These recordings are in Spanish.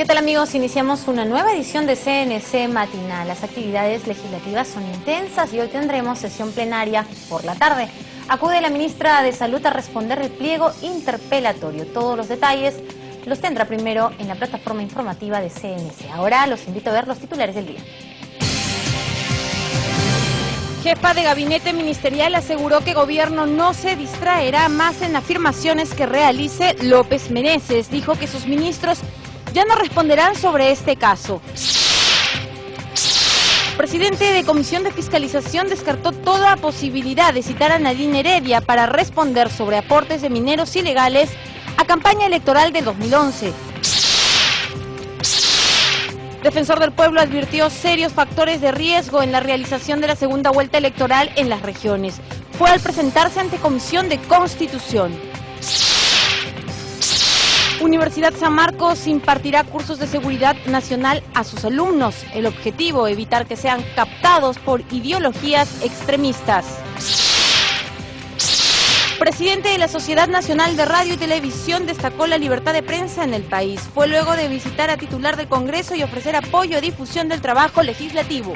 ¿Qué tal, amigos? Iniciamos una nueva edición de CNC Matinal. Las actividades legislativas son intensas y hoy tendremos sesión plenaria por la tarde. Acude la ministra de Salud a responder el pliego interpelatorio. Todos los detalles los tendrá primero en la plataforma informativa de CNC. Ahora los invito a ver los titulares del día. Jefa de gabinete ministerial aseguró que gobierno no se distraerá más en afirmaciones que realice López Meneses. Dijo que sus ministros ya no responderán sobre este caso. El presidente de Comisión de Fiscalización descartó toda posibilidad de citar a Nadine Heredia para responder sobre aportes de mineros ilegales a campaña electoral de 2011. Defensor del Pueblo advirtió serios factores de riesgo en la realización de la segunda vuelta electoral en las regiones. Fue al presentarse ante Comisión de Constitución. Universidad San Marcos impartirá cursos de seguridad nacional a sus alumnos. El objetivo, evitar que sean captados por ideologías extremistas. Presidente de la Sociedad Nacional de Radio y Televisión destacó la libertad de prensa en el país. Fue luego de visitar a titular del Congreso y ofrecer apoyo a difusión del trabajo legislativo.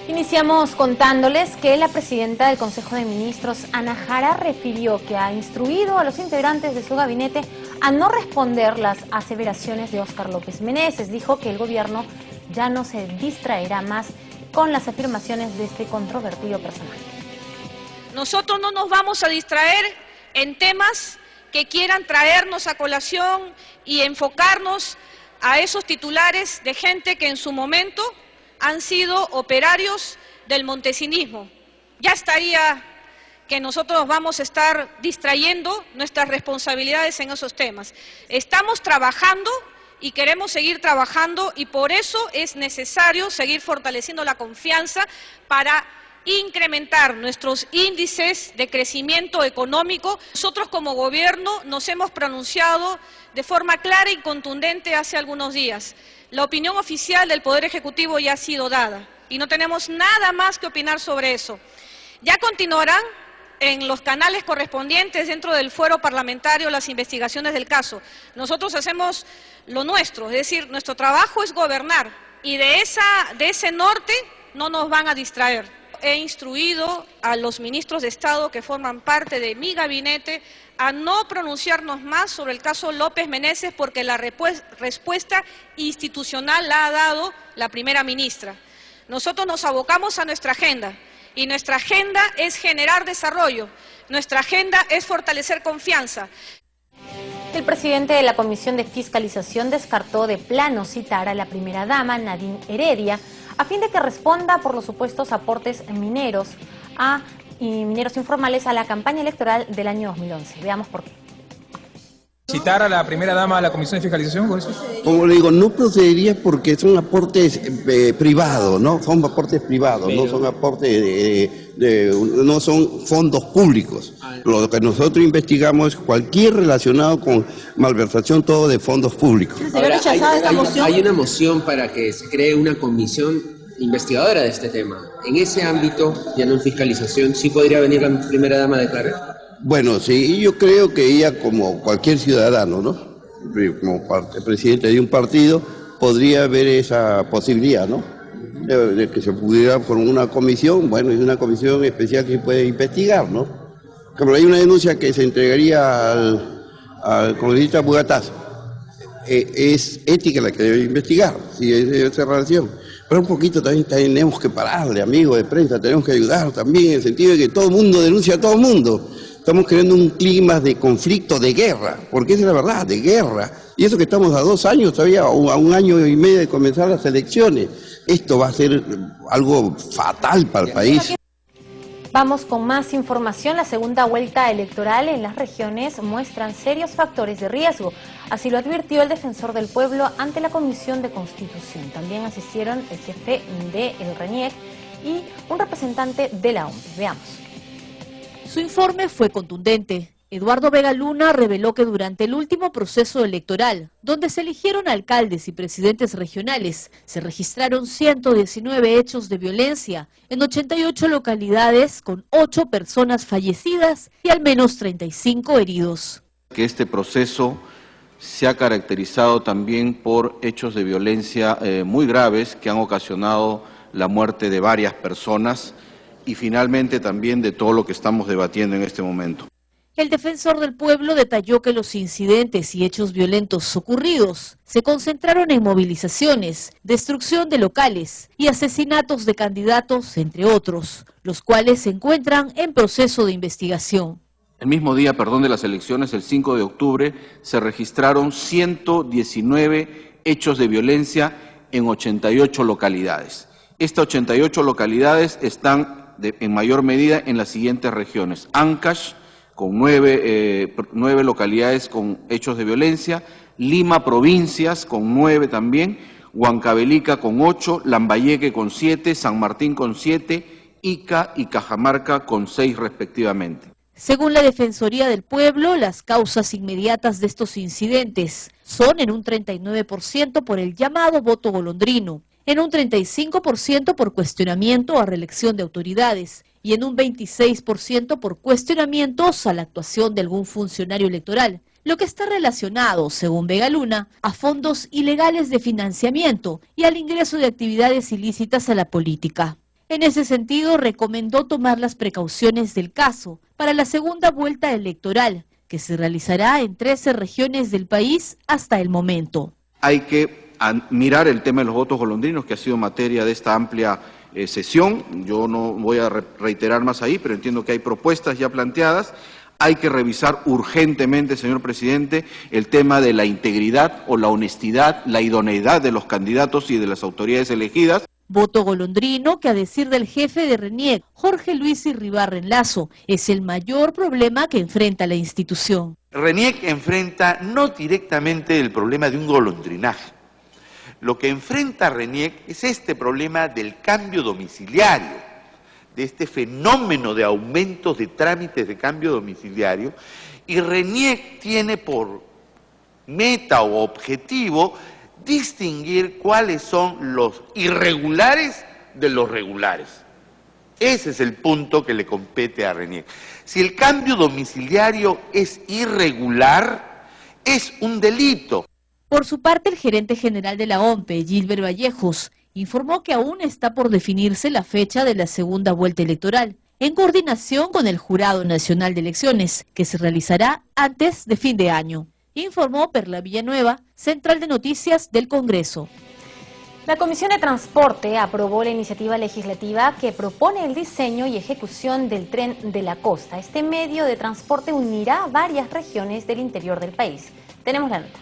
Iniciamos contándoles que la presidenta del Consejo de Ministros, Ana Jara, refirió que ha instruido a los integrantes de su gabinete a no responder las aseveraciones de Óscar López Meneses. Dijo que el gobierno ya no se distraerá más con las afirmaciones de este controvertido personaje. Nosotros no nos vamos a distraer en temas que quieran traernos a colación y enfocarnos a esos titulares de gente que en su momento han sido operarios del montesinismo. Ya estaría que nosotros vamos a estar distrayendo nuestras responsabilidades en esos temas. Estamos trabajando y queremos seguir trabajando y por eso es necesario seguir fortaleciendo la confianza para incrementar nuestros índices de crecimiento económico. Nosotros como gobierno nos hemos pronunciado de forma clara y contundente hace algunos días. La opinión oficial del Poder Ejecutivo ya ha sido dada y no tenemos nada más que opinar sobre eso. Ya continuarán en los canales correspondientes dentro del fuero parlamentario las investigaciones del caso. Nosotros hacemos lo nuestro, es decir, nuestro trabajo es gobernar y de ese norte no nos van a distraer. He instruido a los ministros de Estado que forman parte de mi gabinete a no pronunciarnos más sobre el caso López Meneses porque la respuesta institucional la ha dado la primera ministra. Nosotros nos abocamos a nuestra agenda. Y nuestra agenda es generar desarrollo, nuestra agenda es fortalecer confianza. El presidente de la Comisión de Fiscalización descartó de plano citar a la primera dama, Nadine Heredia, a fin de que responda por los supuestos aportes mineros y mineros informales a la campaña electoral del año 2011. Veamos por qué. ¿Citar a la primera dama a la Comisión de Fiscalización con eso? Como le digo, no procedería porque son aportes privados, ¿no? Son aportes privados, no son aportes no son fondos públicos. Lo que nosotros investigamos es cualquier relacionado con malversación, todo de fondos públicos. Ahora, hay una moción para que se cree una comisión investigadora de este tema. En ese ámbito, ya no en fiscalización, ¿sí podría venir la primera dama a declarar? Bueno, sí, yo creo que ella, como cualquier ciudadano, ¿no? Como presidente de un partido, podría haber esa posibilidad, ¿no? De que se pudiera formar una comisión, bueno, es una comisión especial que puede investigar, ¿no? Como hay una denuncia que se entregaría al congresista Bugataz, es ética la que debe investigar, si es esa relación. Pero un poquito también tenemos que pararle, amigos de prensa, tenemos que ayudar también en el sentido de que todo el mundo denuncia a todo el mundo. Estamos creando un clima de conflicto, de guerra, porque esa es la verdad, de guerra. Y eso que estamos a 2 años todavía, a 1 año y medio de comenzar las elecciones. Esto va a ser algo fatal para el país. Vamos con más información. La segunda vuelta electoral en las regiones muestran serios factores de riesgo. Así lo advirtió el defensor del pueblo ante la Comisión de Constitución. También asistieron el jefe del RENIEC y un representante de la OMP. Veamos. Su informe fue contundente. Eduardo Vega Luna reveló que durante el último proceso electoral, donde se eligieron alcaldes y presidentes regionales, se registraron 119 hechos de violencia en 88 localidades con 8 personas fallecidas y al menos 35 heridos. Que este proceso se ha caracterizado también por hechos de violencia muy graves que han ocasionado la muerte de varias personas y finalmente también de todo lo que estamos debatiendo en este momento. El defensor del pueblo detalló que los incidentes y hechos violentos ocurridos se concentraron en movilizaciones, destrucción de locales y asesinatos de candidatos, entre otros, los cuales se encuentran en proceso de investigación. El mismo día, de las elecciones, el 5 de octubre, se registraron 119 hechos de violencia en 88 localidades. Estas 88 localidades están en mayor medida en las siguientes regiones: Ancash, con 9 localidades con hechos de violencia, Lima, provincias, con 9 también, Huancavelica con 8, Lambayeque con 7, San Martín con 7, Ica y Cajamarca con 6 respectivamente. Según la Defensoría del Pueblo, las causas inmediatas de estos incidentes son en un 39% por el llamado voto golondrino, en un 35% por cuestionamiento a reelección de autoridades y en un 26% por cuestionamientos a la actuación de algún funcionario electoral, lo que está relacionado, según Vega Luna, a fondos ilegales de financiamiento y al ingreso de actividades ilícitas a la política. En ese sentido, recomendó tomar las precauciones del caso para la segunda vuelta electoral, que se realizará en 13 regiones del país hasta el momento. Hay que mirar el tema de los votos golondrinos, que ha sido materia de esta amplia sesión. Yo no voy a reiterar más ahí, pero entiendo que hay propuestas ya planteadas. Hay que revisar urgentemente, señor presidente, el tema de la integridad o la honestidad, la idoneidad de los candidatos y de las autoridades elegidas. Voto golondrino que, a decir del jefe de RENIEC, Jorge Luis Irribarren Lazo, es el mayor problema que enfrenta la institución. RENIEC enfrenta no directamente el problema de un golondrinaje. Lo que enfrenta RENIEC es este problema del cambio domiciliario, de este fenómeno de aumentos de trámites de cambio domiciliario, y RENIEC tiene por meta o objetivo distinguir cuáles son los irregulares de los regulares. Ese es el punto que le compete a RENIEC. Si el cambio domiciliario es irregular, es un delito. Por su parte, el gerente general de la OMPE, Gilbert Vallejos, informó que aún está por definirse la fecha de la segunda vuelta electoral, en coordinación con el Jurado Nacional de Elecciones, que se realizará antes de fin de año. Informó Perla Villanueva, Central de Noticias del Congreso. La Comisión de Transporte aprobó la iniciativa legislativa que propone el diseño y ejecución del Tren de la Costa. Este medio de transporte unirá varias regiones del interior del país. Tenemos la nota.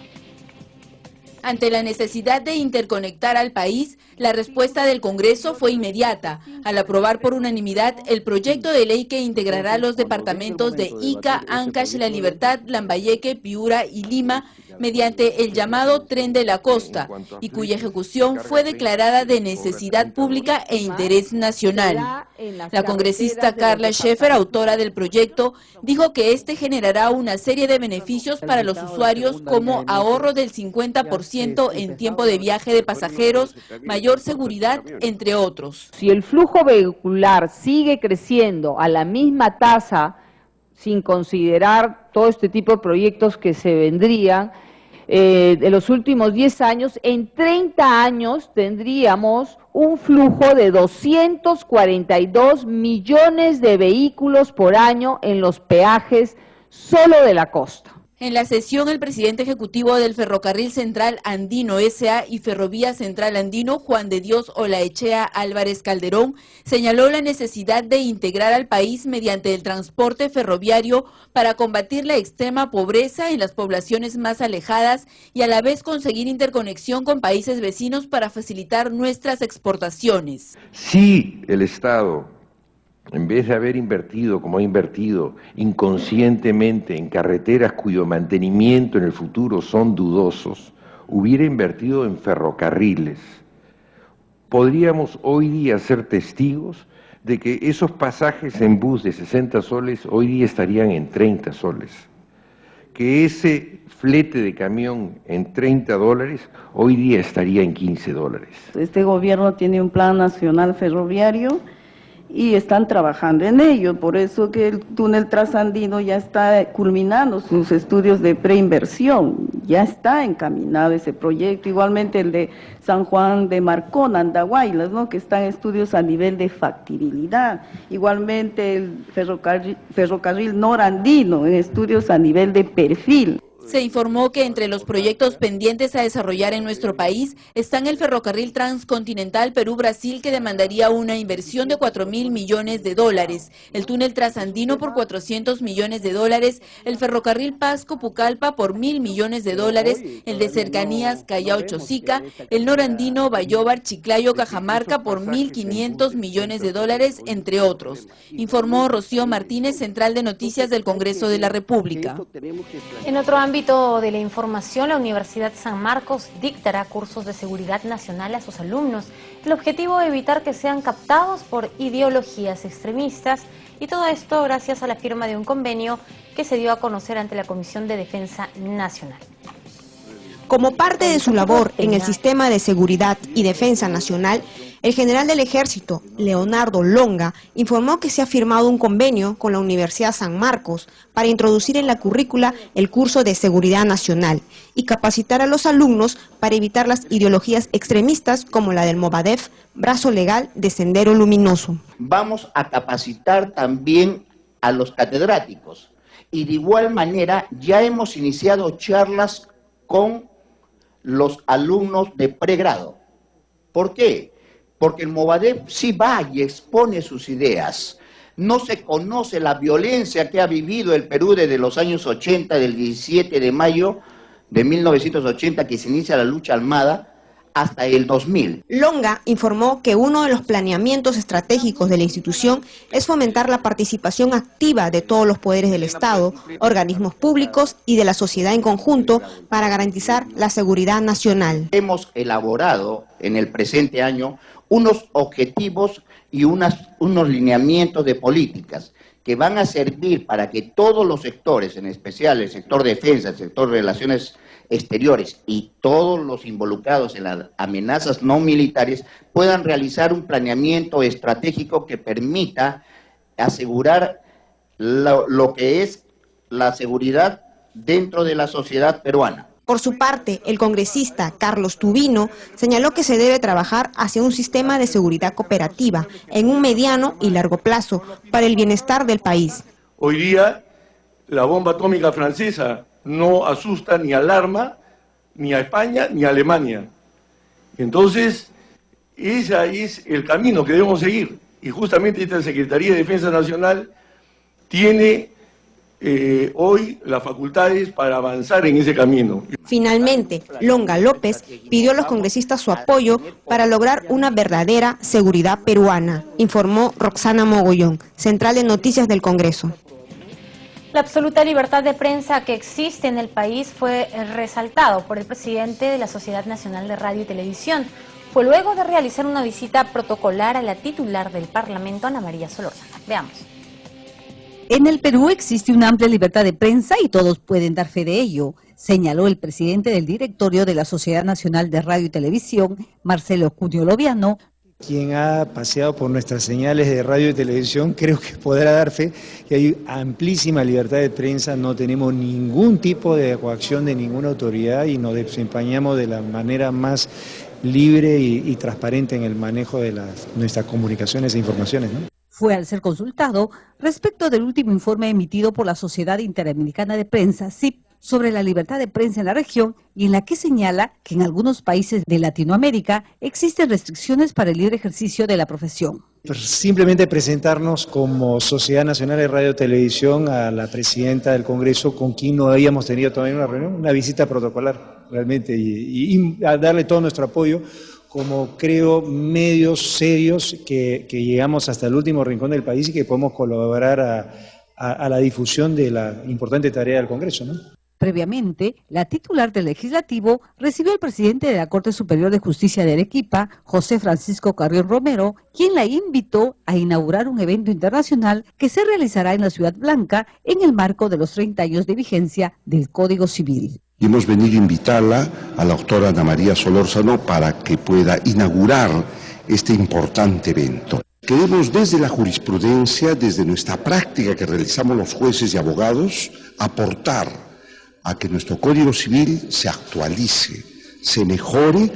Ante la necesidad de interconectar al país, la respuesta del Congreso fue inmediata, al aprobar por unanimidad el proyecto de ley que integrará los departamentos de Ica, Ancash, La Libertad, Lambayeque, Piura y Lima mediante el llamado Tren de la Costa, y cuya ejecución fue declarada de necesidad pública e interés nacional. La congresista Carla Scheffer, autora del proyecto, dijo que este generará una serie de beneficios para los usuarios, como ahorro del 50% en tiempo de viaje de pasajeros, mayor seguridad, entre otros. Si el flujo vehicular sigue creciendo a la misma tasa, sin considerar todo este tipo de proyectos que se vendrían, de los últimos 10 años, en 30 años tendríamos un flujo de 242 millones de vehículos por año en los peajes solo de la costa. En la sesión, el presidente ejecutivo del Ferrocarril Central Andino S.A. y Ferrovía Central Andino, Juan de Dios Olaechea Álvarez Calderón, señaló la necesidad de integrar al país mediante el transporte ferroviario para combatir la extrema pobreza en las poblaciones más alejadas y a la vez conseguir interconexión con países vecinos para facilitar nuestras exportaciones. Si el Estado, en vez de haber invertido, como ha invertido, inconscientemente en carreteras cuyo mantenimiento en el futuro son dudosos, hubiera invertido en ferrocarriles, podríamos hoy día ser testigos de que esos pasajes en bus de 60 soles hoy día estarían en 30 soles, que ese flete de camión en $30 hoy día estaría en $15. Este gobierno tiene un plan nacional ferroviario y están trabajando en ello, por eso que el túnel trasandino ya está culminando sus estudios de preinversión, ya está encaminado ese proyecto, igualmente el de San Juan de Marcona, Andahuaylas, ¿no?, que está en estudios a nivel de factibilidad, igualmente el ferrocarril norandino en estudios a nivel de perfil. Se informó que entre los proyectos pendientes a desarrollar en nuestro país están el ferrocarril transcontinental Perú-Brasil, que demandaría una inversión de 4.000 millones de dólares, el túnel trasandino por 400 millones de dólares, el ferrocarril Pasco-Pucallpa por 1.000 millones de dólares, el de cercanías Callao-Chosica, el norandino Bayóvar-Chiclayo-Cajamarca por 1.500 millones de dólares, entre otros. Informó Rocío Martínez, Central de Noticias del Congreso de la República. En otro ámbito de la información, la Universidad San Marcos dictará cursos de seguridad nacional a sus alumnos. El objetivo es evitar que sean captados por ideologías extremistas, y todo esto gracias a la firma de un convenio que se dio a conocer ante la Comisión de Defensa Nacional. Como parte de su labor en el sistema de seguridad y defensa nacional, el general del Ejército, Leonardo Longa, informó que se ha firmado un convenio con la Universidad San Marcos para introducir en la currícula el curso de seguridad nacional y capacitar a los alumnos para evitar las ideologías extremistas como la del Movadef, brazo legal de Sendero Luminoso. Vamos a capacitar también a los catedráticos y de igual manera ya hemos iniciado charlas con los alumnos de pregrado. ¿Por qué? Porque el Movadef sí va y expone sus ideas. No se conoce la violencia que ha vivido el Perú desde los años 80, del 17 de mayo de 1980, que se inicia la lucha armada, hasta el 2000. Longa informó que uno de los planeamientos estratégicos de la institución es fomentar la participación activa de todos los poderes del Estado, organismos públicos y de la sociedad en conjunto para garantizar la seguridad nacional. Hemos elaborado en el presente año unos objetivos y unos lineamientos de políticas que van a servir para que todos los sectores, en especial el sector defensa, el sector relaciones exteriores y todos los involucrados en las amenazas no militares puedan realizar un planeamiento estratégico que permita asegurar lo que es la seguridad dentro de la sociedad peruana. Por su parte, el congresista Carlos Tubino señaló que se debe trabajar hacia un sistema de seguridad cooperativa en un mediano y largo plazo para el bienestar del país. Hoy día, la bomba atómica francesa no asusta ni alarma ni a España ni a Alemania. Entonces, ese es el camino que debemos seguir. Y justamente esta Secretaría de Defensa Nacional tiene hoy las facultades para avanzar en ese camino. Finalmente, Longa López pidió a los congresistas su apoyo para lograr una verdadera seguridad peruana, informó Roxana Mogollón, Central de Noticias del Congreso. La absoluta libertad de prensa que existe en el país fue resaltado por el presidente de la Sociedad Nacional de Radio y Televisión. Fue luego de realizar una visita protocolar a la titular del Parlamento, Ana María Solórzano. Veamos. En el Perú existe una amplia libertad de prensa y todos pueden dar fe de ello, señaló el presidente del directorio de la Sociedad Nacional de Radio y Televisión, Marcelo Cunio Loviano. Quien ha paseado por nuestras señales de radio y televisión creo que podrá dar fe que hay amplísima libertad de prensa, no tenemos ningún tipo de coacción de ninguna autoridad y nos desempeñamos de la manera más libre y transparente en el manejo de nuestras comunicaciones e informaciones, ¿no? Fue al ser consultado respecto del último informe emitido por la Sociedad Interamericana de Prensa, SIP, sobre la libertad de prensa en la región y en la que señala que en algunos países de Latinoamérica existen restricciones para el libre ejercicio de la profesión. Simplemente presentarnos como Sociedad Nacional de Radio y Televisión a la presidenta del Congreso, con quien no habíamos tenido todavía una reunión, una visita protocolar realmente, y a darle todo nuestro apoyo como creo medios serios que llegamos hasta el último rincón del país y que podemos colaborar a la difusión de la importante tarea del Congreso, ¿no? Previamente, la titular del Legislativo recibió al presidente de la Corte Superior de Justicia de Arequipa, José Francisco Carrión Romero, quien la invitó a inaugurar un evento internacional que se realizará en la Ciudad Blanca en el marco de los 30 años de vigencia del Código Civil. Y hemos venido a invitarla a la doctora Ana María Solórzano para que pueda inaugurar este importante evento. Queremos desde la jurisprudencia, desde nuestra práctica que realizamos los jueces y abogados, aportar a que nuestro Código Civil se actualice, se mejore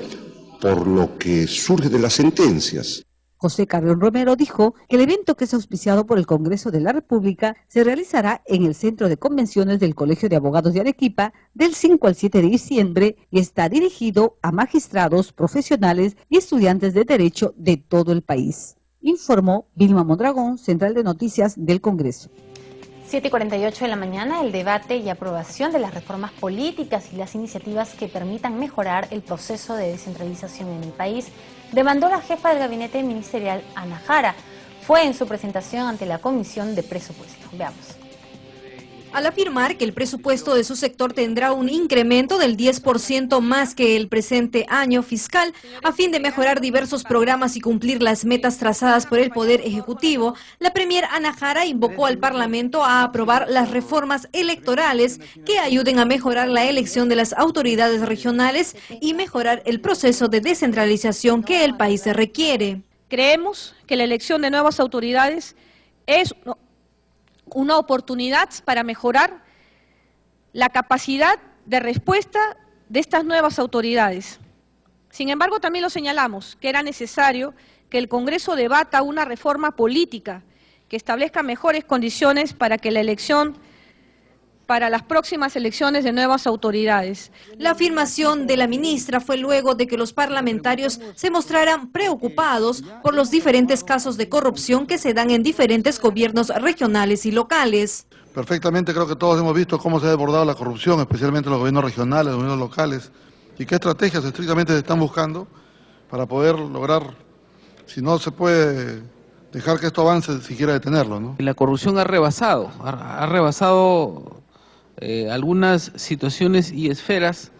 por lo que surge de las sentencias. José Carrión Romero dijo que el evento, que es auspiciado por el Congreso de la República, se realizará en el Centro de Convenciones del Colegio de Abogados de Arequipa del 5 al 7 de diciembre y está dirigido a magistrados, profesionales y estudiantes de Derecho de todo el país. Informó Vilma Mondragón, Central de Noticias del Congreso. 7:48 de la mañana, el debate y aprobación de las reformas políticas y las iniciativas que permitan mejorar el proceso de descentralización en el país demandó la jefa del gabinete ministerial, Ana Jara. Fue en su presentación ante la Comisión de Presupuesto. Veamos. Al afirmar que el presupuesto de su sector tendrá un incremento del 10% más que el presente año fiscal, a fin de mejorar diversos programas y cumplir las metas trazadas por el Poder Ejecutivo, la premier Ana Jara invocó al Parlamento a aprobar las reformas electorales que ayuden a mejorar la elección de las autoridades regionales y mejorar el proceso de descentralización que el país requiere. Creemos que la elección de nuevas autoridades es una oportunidad para mejorar la capacidad de respuesta de estas nuevas autoridades. Sin embargo, también lo señalamos, que era necesario que el Congreso debata una reforma política que establezca mejores condiciones para que la elección, para las próximas elecciones de nuevas autoridades. La afirmación de la ministra fue luego de que los parlamentarios se mostraran preocupados por los diferentes casos de corrupción que se dan en diferentes gobiernos regionales y locales. Perfectamente, creo que todos hemos visto cómo se ha desbordado la corrupción, especialmente en los gobiernos regionales, los gobiernos locales, y qué estrategias estrictamente se están buscando para poder lograr, si no se puede dejar que esto avance, siquiera detenerlo, ¿no? La corrupción ha rebasado algunas situaciones y esferas,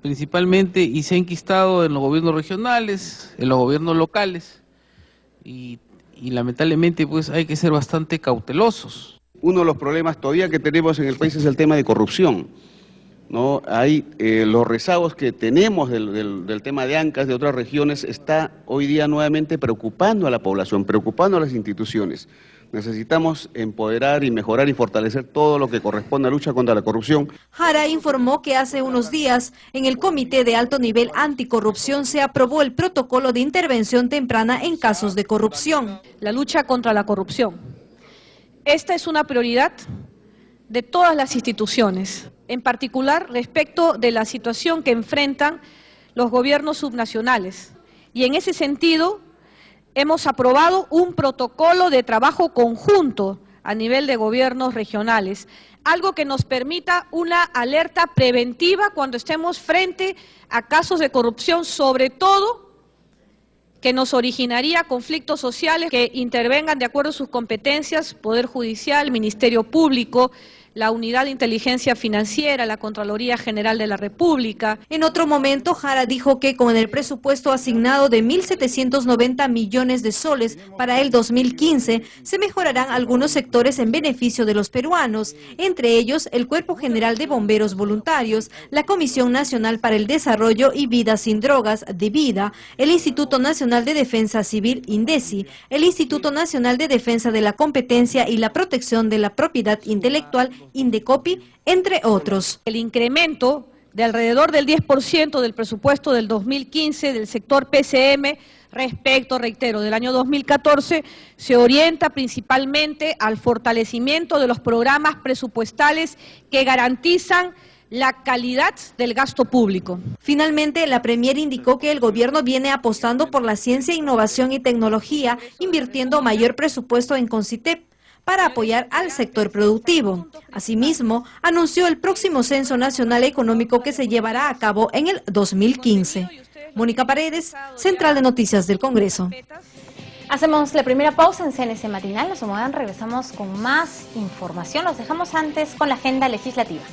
principalmente, y se ha enquistado en los gobiernos regionales, en los gobiernos locales, y lamentablemente pues hay que ser bastante cautelosos. Uno de los problemas todavía que tenemos en el país es el tema de corrupción, ¿no? Hay los rezagos que tenemos del tema de ANCAS de otras regiones está hoy día nuevamente preocupando a la población, preocupando a las instituciones. Necesitamos empoderar y mejorar y fortalecer todo lo que corresponde a la lucha contra la corrupción. Jara informó que hace unos días en el Comité de Alto Nivel Anticorrupción se aprobó el protocolo de intervención temprana en casos de corrupción. La lucha contra la corrupción. Esta es una prioridad de todas las instituciones, en particular respecto de la situación que enfrentan los gobiernos subnacionales. Y en ese sentido, hemos aprobado un protocolo de trabajo conjunto a nivel de gobiernos regionales, algo que nos permita una alerta preventiva cuando estemos frente a casos de corrupción, sobre todo que nos originaría conflictos sociales que intervengan de acuerdo a sus competencias, Poder Judicial, Ministerio Público, la Unidad de Inteligencia Financiera, la Contraloría General de la República. En otro momento, Jara dijo que con el presupuesto asignado de 1.790 millones de soles para el 2015, se mejorarán algunos sectores en beneficio de los peruanos, entre ellos el Cuerpo General de Bomberos Voluntarios, la Comisión Nacional para el Desarrollo y Vida Sin Drogas, DEVIDA, el Instituto Nacional de Defensa Civil, INDECI, el Instituto Nacional de Defensa de la Competencia y la Protección de la Propiedad Intelectual, INDECOPI, entre otros. El incremento de alrededor del 10% del presupuesto del 2015 del sector PCM respecto, reitero, del año 2014, se orienta principalmente al fortalecimiento de los programas presupuestales que garantizan la calidad del gasto público. Finalmente, la premier indicó que el gobierno viene apostando por la ciencia, innovación y tecnología, invirtiendo mayor presupuesto en CONCITEP para apoyar al sector productivo. Asimismo, anunció el próximo Censo Nacional Económico que se llevará a cabo en el 2015. Mónica Paredes, Central de Noticias del Congreso. Hacemos la primera pausa en CNC Matinal, nos muevan, regresamos con más información. Los dejamos antes con la agenda legislativa.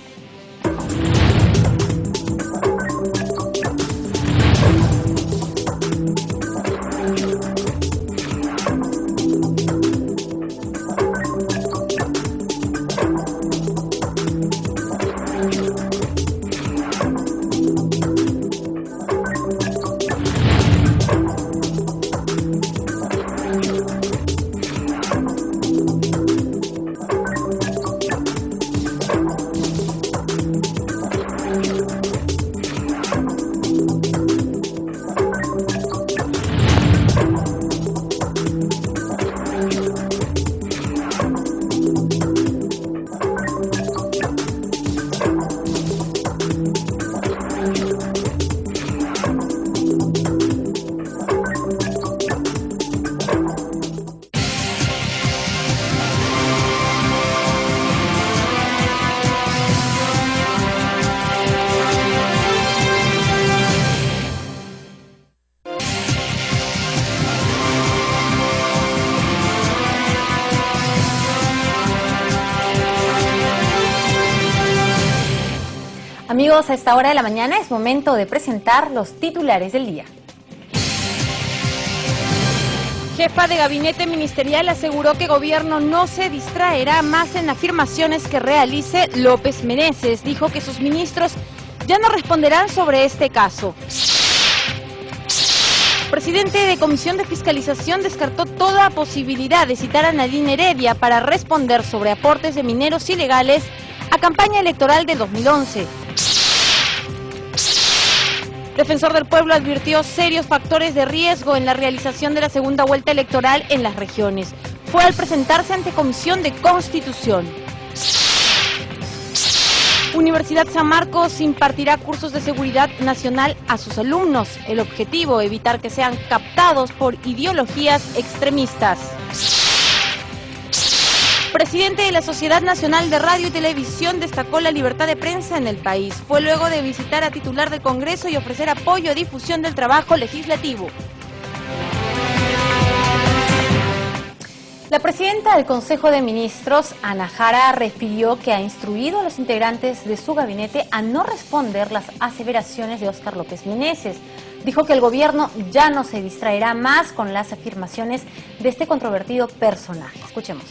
Amigos, a esta hora de la mañana es momento de presentar los titulares del día. Jefa de gabinete ministerial aseguró que gobierno no se distraerá más en afirmaciones que realice López Meneses. Dijo que sus ministros ya no responderán sobre este caso. Presidente de Comisión de Fiscalización descartó toda posibilidad de citar a Nadine Heredia para responder sobre aportes de mineros ilegales a campaña electoral de 2011. Defensor del Pueblo advirtió serios factores de riesgo en la realización de la segunda vuelta electoral en las regiones. Fue al presentarse ante Comisión de Constitución. Universidad San Marcos impartirá cursos de seguridad nacional a sus alumnos. El objetivo, evitar que sean captados por ideologías extremistas. Presidente de la Sociedad Nacional de Radio y Televisión destacó la libertad de prensa en el país. Fue luego de visitar a titular del Congreso y ofrecer apoyo a difusión del trabajo legislativo. La presidenta del Consejo de Ministros, Ana Jara, refirió que ha instruido a los integrantes de su gabinete a no responder las aseveraciones de Óscar López Meneses. Dijo que el gobierno ya no se distraerá más con las afirmaciones de este controvertido personaje. Escuchemos.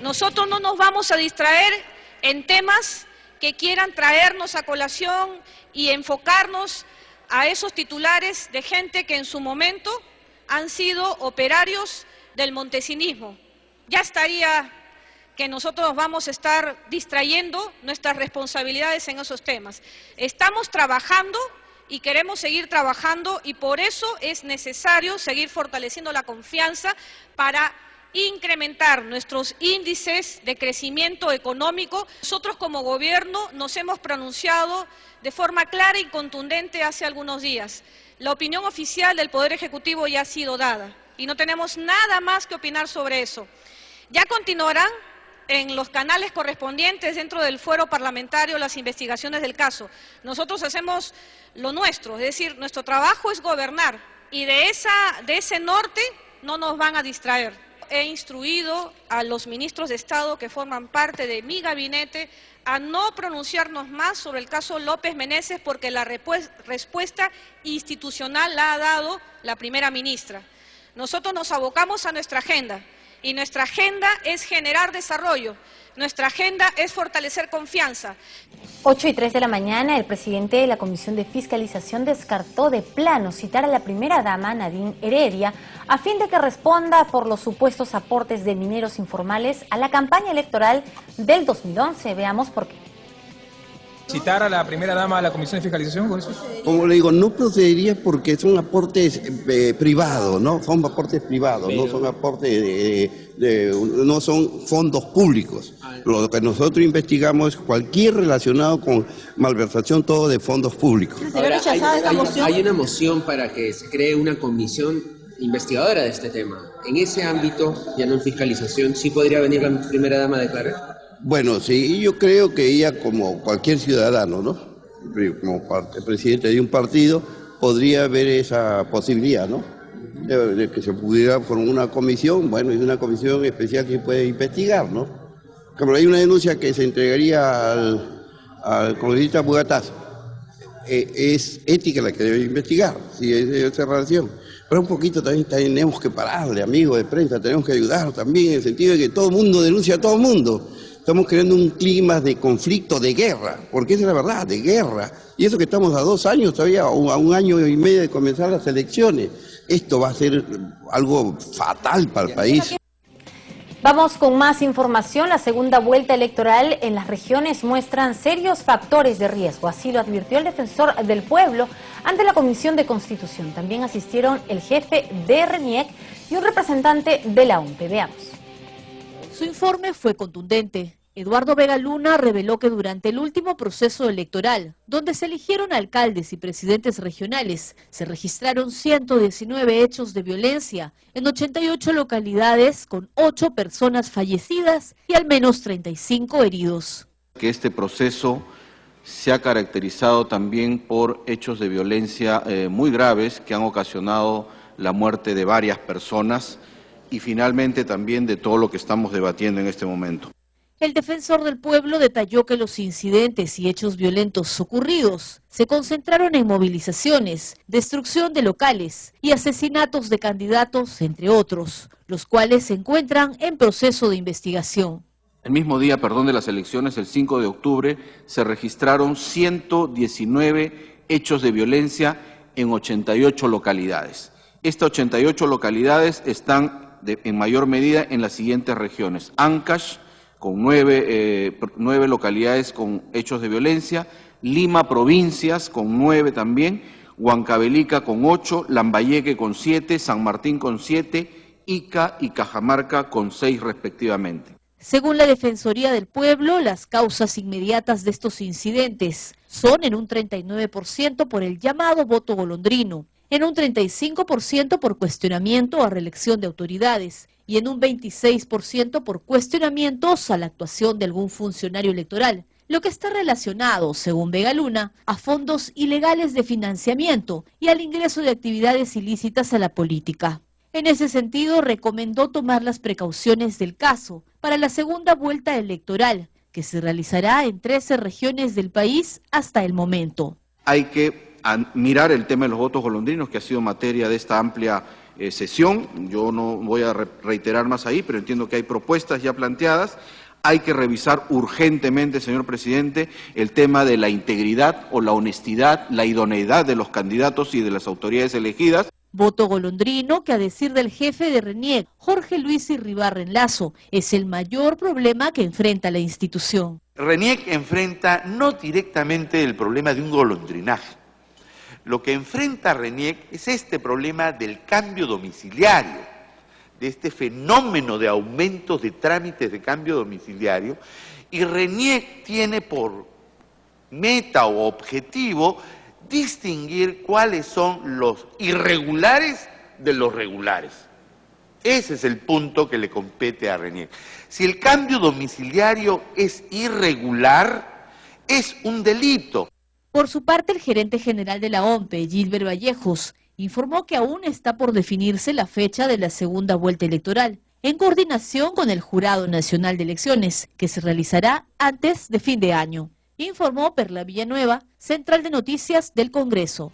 Nosotros no nos vamos a distraer en temas que quieran traernos a colación y enfocarnos a esos titulares de gente que en su momento han sido operarios del montesinismo. Ya estaría que nosotros nos vamos a estar distrayendo nuestras responsabilidades en esos temas. Estamos trabajando y queremos seguir trabajando y por eso es necesario seguir fortaleciendo la confianza para incrementar nuestros índices de crecimiento económico. Nosotros como gobierno nos hemos pronunciado de forma clara y contundente hace algunos días. La opinión oficial del Poder Ejecutivo ya ha sido dada y no tenemos nada más que opinar sobre eso. Ya continuarán en los canales correspondientes dentro del fuero parlamentario las investigaciones del caso. Nosotros hacemos lo nuestro, es decir, nuestro trabajo es gobernar y de ese norte no nos van a distraer. He instruido a los ministros de Estado que forman parte de mi gabinete a no pronunciarnos más sobre el caso López Meneses porque la respuesta institucional la ha dado la primera ministra. Nosotros nos abocamos a nuestra agenda y nuestra agenda es generar desarrollo, nuestra agenda es fortalecer confianza. 8:03 de la mañana, el presidente de la Comisión de Fiscalización descartó de plano citar a la primera dama, Nadine Heredia, a fin de que responda por los supuestos aportes de mineros informales a la campaña electoral del 2011. Veamos por qué. ¿Citar a la primera dama a la Comisión de Fiscalización con eso? Como le digo, no procedería porque son aportes privados, ¿no? Son aportes privados, pero no son aportes no son fondos públicos. Lo que nosotros investigamos es cualquier relacionado con malversación, todo de fondos públicos. Ahora, hay una moción para que se cree una comisión investigadora de este tema. En ese ámbito, ya no en fiscalización, ¿sí podría venir la primera dama a declarar? Bueno, sí, yo creo que ella, como cualquier ciudadano, ¿no? Como presidente de un partido, podría ver esa posibilidad, ¿no? De que se pudiera formar una comisión, bueno, es una comisión especial que puede investigar, ¿no? Como hay una denuncia que se entregaría al congresista Bugatazo, es ética la que debe investigar, si es esa relación. Pero un poquito también tenemos que pararle, amigos de prensa, tenemos que ayudar también en el sentido de que todo el mundo denuncia a todo el mundo. Estamos creando un clima de conflicto, de guerra, porque esa es la verdad, de guerra. Y eso que estamos a 2 años todavía, a 1 año y medio de comenzar las elecciones. Esto va a ser algo fatal para el país. Vamos con más información. La segunda vuelta electoral en las regiones muestran serios factores de riesgo. Así lo advirtió el defensor del pueblo ante la Comisión de Constitución. También asistieron el jefe de RENIEC y un representante de la OMPE. Veamos. Su informe fue contundente. Eduardo Vega Luna reveló que durante el último proceso electoral, donde se eligieron alcaldes y presidentes regionales, se registraron 119 hechos de violencia en 88 localidades con 8 personas fallecidas y al menos 35 heridos. Que este proceso se ha caracterizado también por hechos de violencia muy graves que han ocasionado la muerte de varias personas y finalmente también de todo lo que estamos debatiendo en este momento. El defensor del pueblo detalló que los incidentes y hechos violentos ocurridos se concentraron en movilizaciones, destrucción de locales y asesinatos de candidatos, entre otros, los cuales se encuentran en proceso de investigación. El mismo día, de las elecciones, el 5 de octubre, se registraron 119 hechos de violencia en 88 localidades. Estas 88 localidades están en mayor medida en las siguientes regiones: Ancash, con 9 localidades con hechos de violencia; Lima, provincias, con 9 también; Huancavelica con 8, Lambayeque con 7, San Martín con 7, Ica y Cajamarca con 6 respectivamente. Según la Defensoría del Pueblo, las causas inmediatas de estos incidentes son en un 39% por el llamado voto golondrino, en un 35% por cuestionamiento a reelección de autoridades y en un 26% por cuestionamientos a la actuación de algún funcionario electoral, lo que está relacionado, según Vega Luna, a fondos ilegales de financiamiento y al ingreso de actividades ilícitas a la política. En ese sentido, recomendó tomar las precauciones del caso para la segunda vuelta electoral, que se realizará en 13 regiones del país hasta el momento. Hay que mirar el tema de los votos golondrinos, que ha sido materia de esta amplia sesión. Yo no voy a reiterar más ahí, pero entiendo que hay propuestas ya planteadas. Hay que revisar urgentemente, señor presidente, el tema de la integridad o la honestidad, la idoneidad de los candidatos y de las autoridades elegidas. Voto golondrino que, a decir del jefe de RENIEC, Jorge Luis Irribarren Lazo, es el mayor problema que enfrenta la institución. RENIEC enfrenta no directamente el problema de un golondrinaje. Lo que enfrenta RENIEC es este problema del cambio domiciliario, de este fenómeno de aumentos de trámites de cambio domiciliario, y RENIEC tiene por meta o objetivo distinguir cuáles son los irregulares de los regulares. Ese es el punto que le compete a RENIEC. Si el cambio domiciliario es irregular, es un delito. Por su parte, el gerente general de la OMPE, Gilbert Vallejos, informó que aún está por definirse la fecha de la segunda vuelta electoral, en coordinación con el Jurado Nacional de Elecciones, que se realizará antes de fin de año. Informó Perla Villanueva, Central de Noticias del Congreso.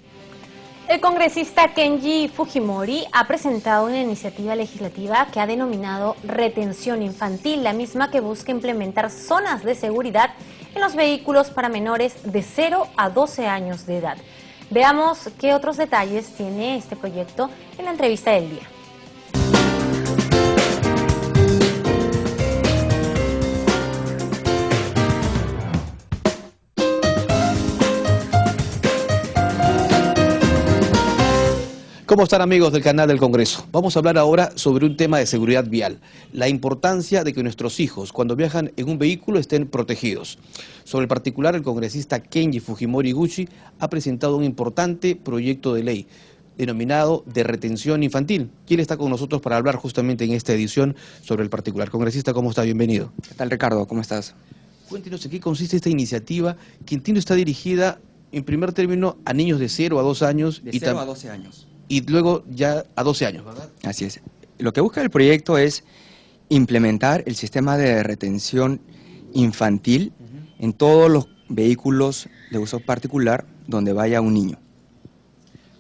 El congresista Kenji Fujimori ha presentado una iniciativa legislativa que ha denominado retención infantil, la misma que busca implementar zonas de seguridad en los vehículos para menores de 0 a 12 años de edad. Veamos qué otros detalles tiene este proyecto en la entrevista del día. ¿Cómo están, amigos del canal del Congreso? Vamos a hablar ahora sobre un tema de seguridad vial, la importancia de que nuestros hijos, cuando viajan en un vehículo, estén protegidos. Sobre el particular, el congresista Kenji Fujimori Gucci ha presentado un importante proyecto de ley denominado de retención infantil. ¿Quién está con nosotros para hablar justamente en esta edición sobre el particular? Congresista, ¿cómo está? Bienvenido. ¿Qué tal, Ricardo? ¿Cómo estás? Cuéntenos en qué consiste esta iniciativa, que entiendo está dirigida, en primer término, a niños de 0 a 2 años. De 0 a 12 años. Y luego ya a 12 años, ¿verdad? Así es. Lo que busca el proyecto es implementar el sistema de retención infantil en todos los vehículos de uso particular donde vaya un niño.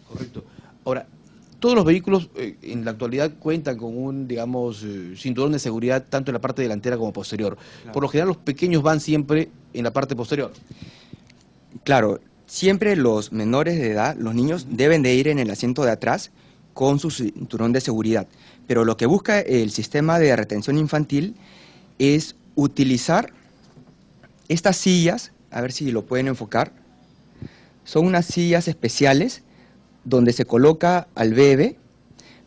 Correcto. Ahora, todos los vehículos en la actualidad cuentan con un, digamos, cinturón de seguridad tanto en la parte delantera como posterior. Claro. Por lo general, los pequeños van siempre en la parte posterior. Claro. Siempre los menores de edad, los niños, deben de ir en el asiento de atrás con su cinturón de seguridad. Pero lo que busca el sistema de retención infantil es utilizar estas sillas, a ver si lo pueden enfocar. Son unas sillas especiales donde se coloca al bebé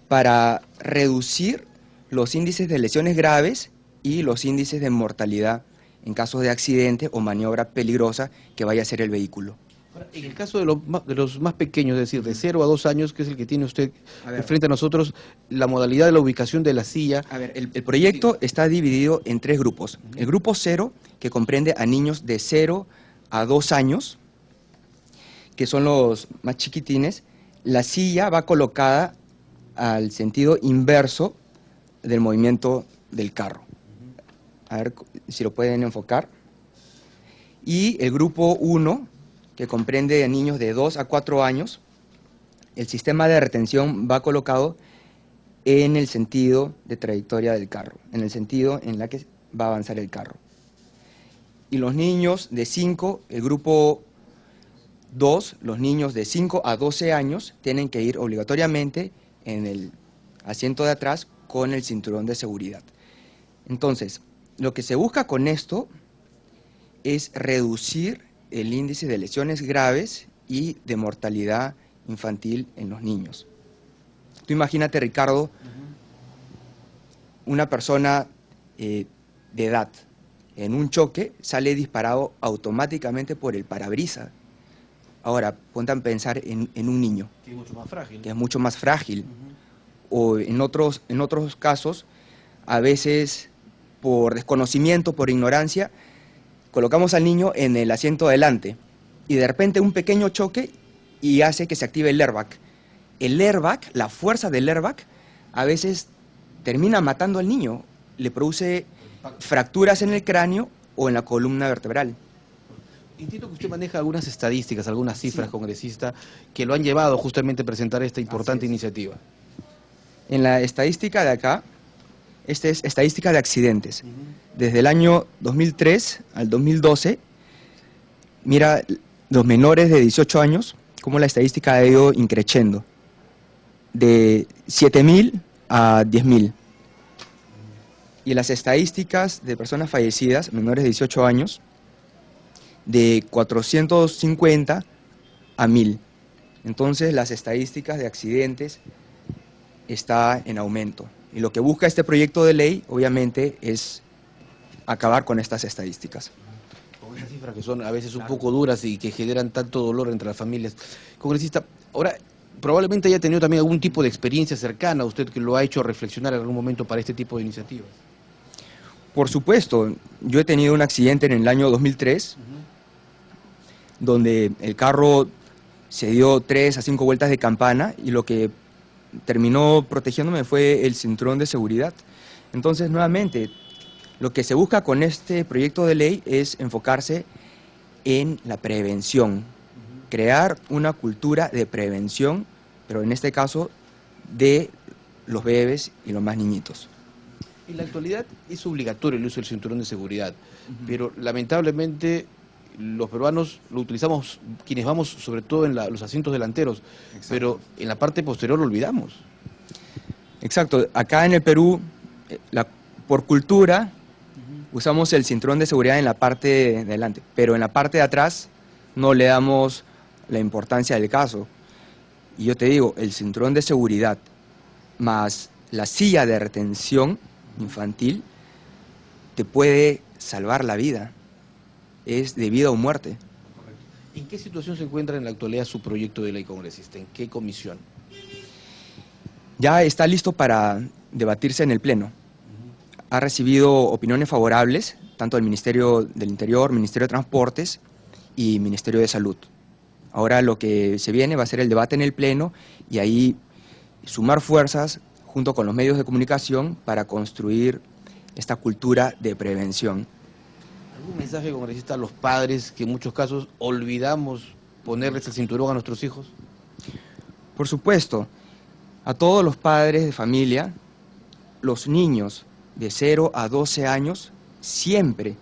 para reducir los índices de lesiones graves y los índices de mortalidad en caso de accidente o maniobra peligrosa que vaya a hacer el vehículo. En el caso de los más pequeños, es decir, de 0 a 2 años, que es el que tiene usted frente a nosotros, la modalidad de la ubicación de la silla. A ver, el proyecto está dividido en 3 grupos. El grupo 0, que comprende a niños de 0 a 2 años, que son los más chiquitines. La silla va colocada al sentido inverso del movimiento del carro. A ver si lo pueden enfocar. Y el grupo 1, que comprende a niños de 2 a 4 años, el sistema de retención va colocado en el sentido de trayectoria del carro, en el sentido en la que va a avanzar el carro. Y los niños de 5, el grupo 2, los niños de 5 a 12 años tienen que ir obligatoriamente en el asiento de atrás con el cinturón de seguridad. Entonces, lo que se busca con esto es reducir el índice de lesiones graves y de mortalidad infantil en los niños. Tú imagínate, Ricardo, una persona de edad en un choque sale disparado automáticamente por el parabrisas. Ahora, ponte a pensar en un niño. Que es mucho más frágil. Que es mucho más frágil. O en otros casos, a veces por desconocimiento, por ignorancia, colocamos al niño en el asiento adelante y de repente un pequeño choque y hace que se active el airbag. El airbag, la fuerza del airbag, a veces termina matando al niño, le produce fracturas en el cráneo o en la columna vertebral. Entiendo que usted maneja algunas estadísticas, algunas cifras, congresista, que lo han llevado justamente a presentar esta importante iniciativa. En la estadística de acá, esta es estadística de accidentes. Desde el año 2003 al 2012, mira los menores de 18 años, cómo la estadística ha ido increciendo, de 7.000 a 10.000. Y las estadísticas de personas fallecidas, menores de 18 años, de 450 a 1.000. Entonces las estadísticas de accidentes está en aumento. Y lo que busca este proyecto de ley, obviamente, es acabar con estas estadísticas. Con esas cifras que son a veces un poco duras y que generan tanto dolor entre las familias. Congresista, ahora probablemente haya tenido también algún tipo de experiencia cercana, usted que lo ha hecho reflexionar en algún momento para este tipo de iniciativas. Por supuesto, yo he tenido un accidente en el año 2003, donde el carro se dio 3 a 5 vueltas de campana y lo que terminó protegiéndome fue el cinturón de seguridad. Entonces, nuevamente, lo que se busca con este proyecto de ley es enfocarse en la prevención, crear una cultura de prevención, pero en este caso de los bebés y los más niñitos. En la actualidad es obligatorio el uso del cinturón de seguridad, pero lamentablemente los peruanos lo utilizamos, quienes vamos sobre todo en los asientos delanteros, pero en la parte posterior lo olvidamos. Exacto, acá en el Perú, por cultura, usamos el cinturón de seguridad en la parte de adelante, pero en la parte de atrás no le damos la importancia del caso. Y yo te digo, el cinturón de seguridad más la silla de retención infantil te puede salvar la vida. Es de vida o muerte. ¿En qué situación se encuentra en la actualidad su proyecto de ley, congresista? ¿En qué comisión? Ya está listo para debatirse en el Pleno. Ha recibido opiniones favorables, tanto del Ministerio del Interior, Ministerio de Transportes y Ministerio de Salud. Ahora lo que se viene va a ser el debate en el Pleno y ahí sumar fuerzas junto con los medios de comunicación para construir esta cultura de prevención. ¿Algún mensaje, congresista, a los padres que en muchos casos olvidamos ponerles el cinturón a nuestros hijos? Por supuesto, a todos los padres de familia, los niños de 0 a 12 años siempre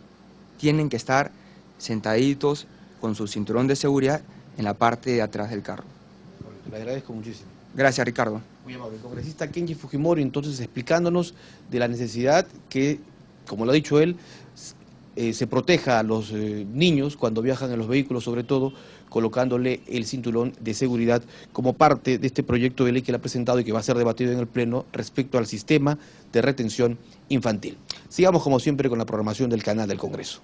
tienen que estar sentaditos con su cinturón de seguridad en la parte de atrás del carro. Le agradezco muchísimo. Gracias, Ricardo. Muy amable. El congresista Kenji Fujimori, entonces, explicándonos de la necesidad que, como lo ha dicho él, se proteja a los niños cuando viajan en los vehículos, sobre todo colocándole el cinturón de seguridad como parte de este proyecto de ley que le ha presentado y que va a ser debatido en el Pleno respecto al sistema de retención infantil. Sigamos, como siempre, con la programación del canal del Congreso.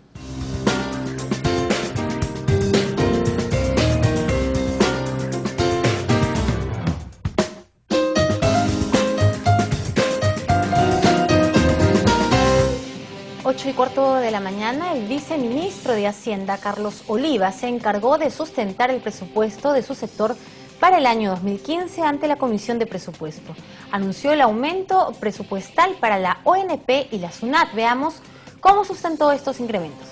Y cuarto de la mañana, el viceministro de Hacienda, Carlos Oliva, se encargó de sustentar el presupuesto de su sector para el año 2015 ante la Comisión de Presupuesto. Anunció el aumento presupuestal para la ONP y la SUNAT. Veamos ¿Cómo sustentó estos incrementos?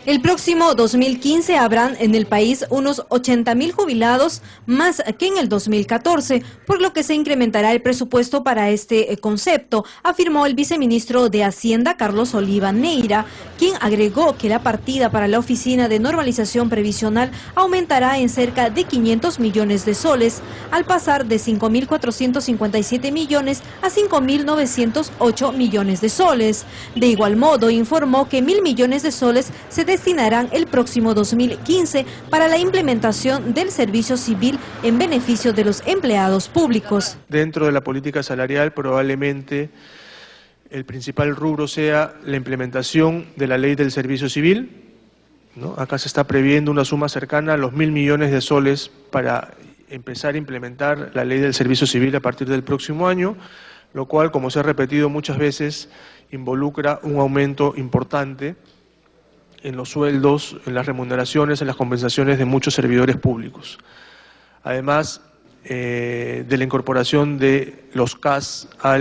El próximo 2015 habrán en el país unos 80.000 jubilados más que en el 2014, por lo que se incrementará el presupuesto para este concepto, afirmó el viceministro de Hacienda, Carlos Oliva Neira, quien agregó que la partida para la Oficina de Normalización Previsional aumentará en cerca de 500 millones de soles, al pasar de 5.457 millones a 5.908 millones de soles. De igual modo, informó que 1.000 millones de soles se destinarán el próximo 2015 para la implementación del servicio civil en beneficio de los empleados públicos. Dentro de la política salarial probablemente el principal rubro sea la implementación de la ley del servicio civil, ¿no? Acá se está previendo una suma cercana a los 1.000 millones de soles para empezar a implementar la ley del servicio civil a partir del próximo año, lo cual, como se ha repetido muchas veces, involucra un aumento importante en los sueldos, en las remuneraciones, en las compensaciones de muchos servidores públicos. Además de la incorporación de los CAS a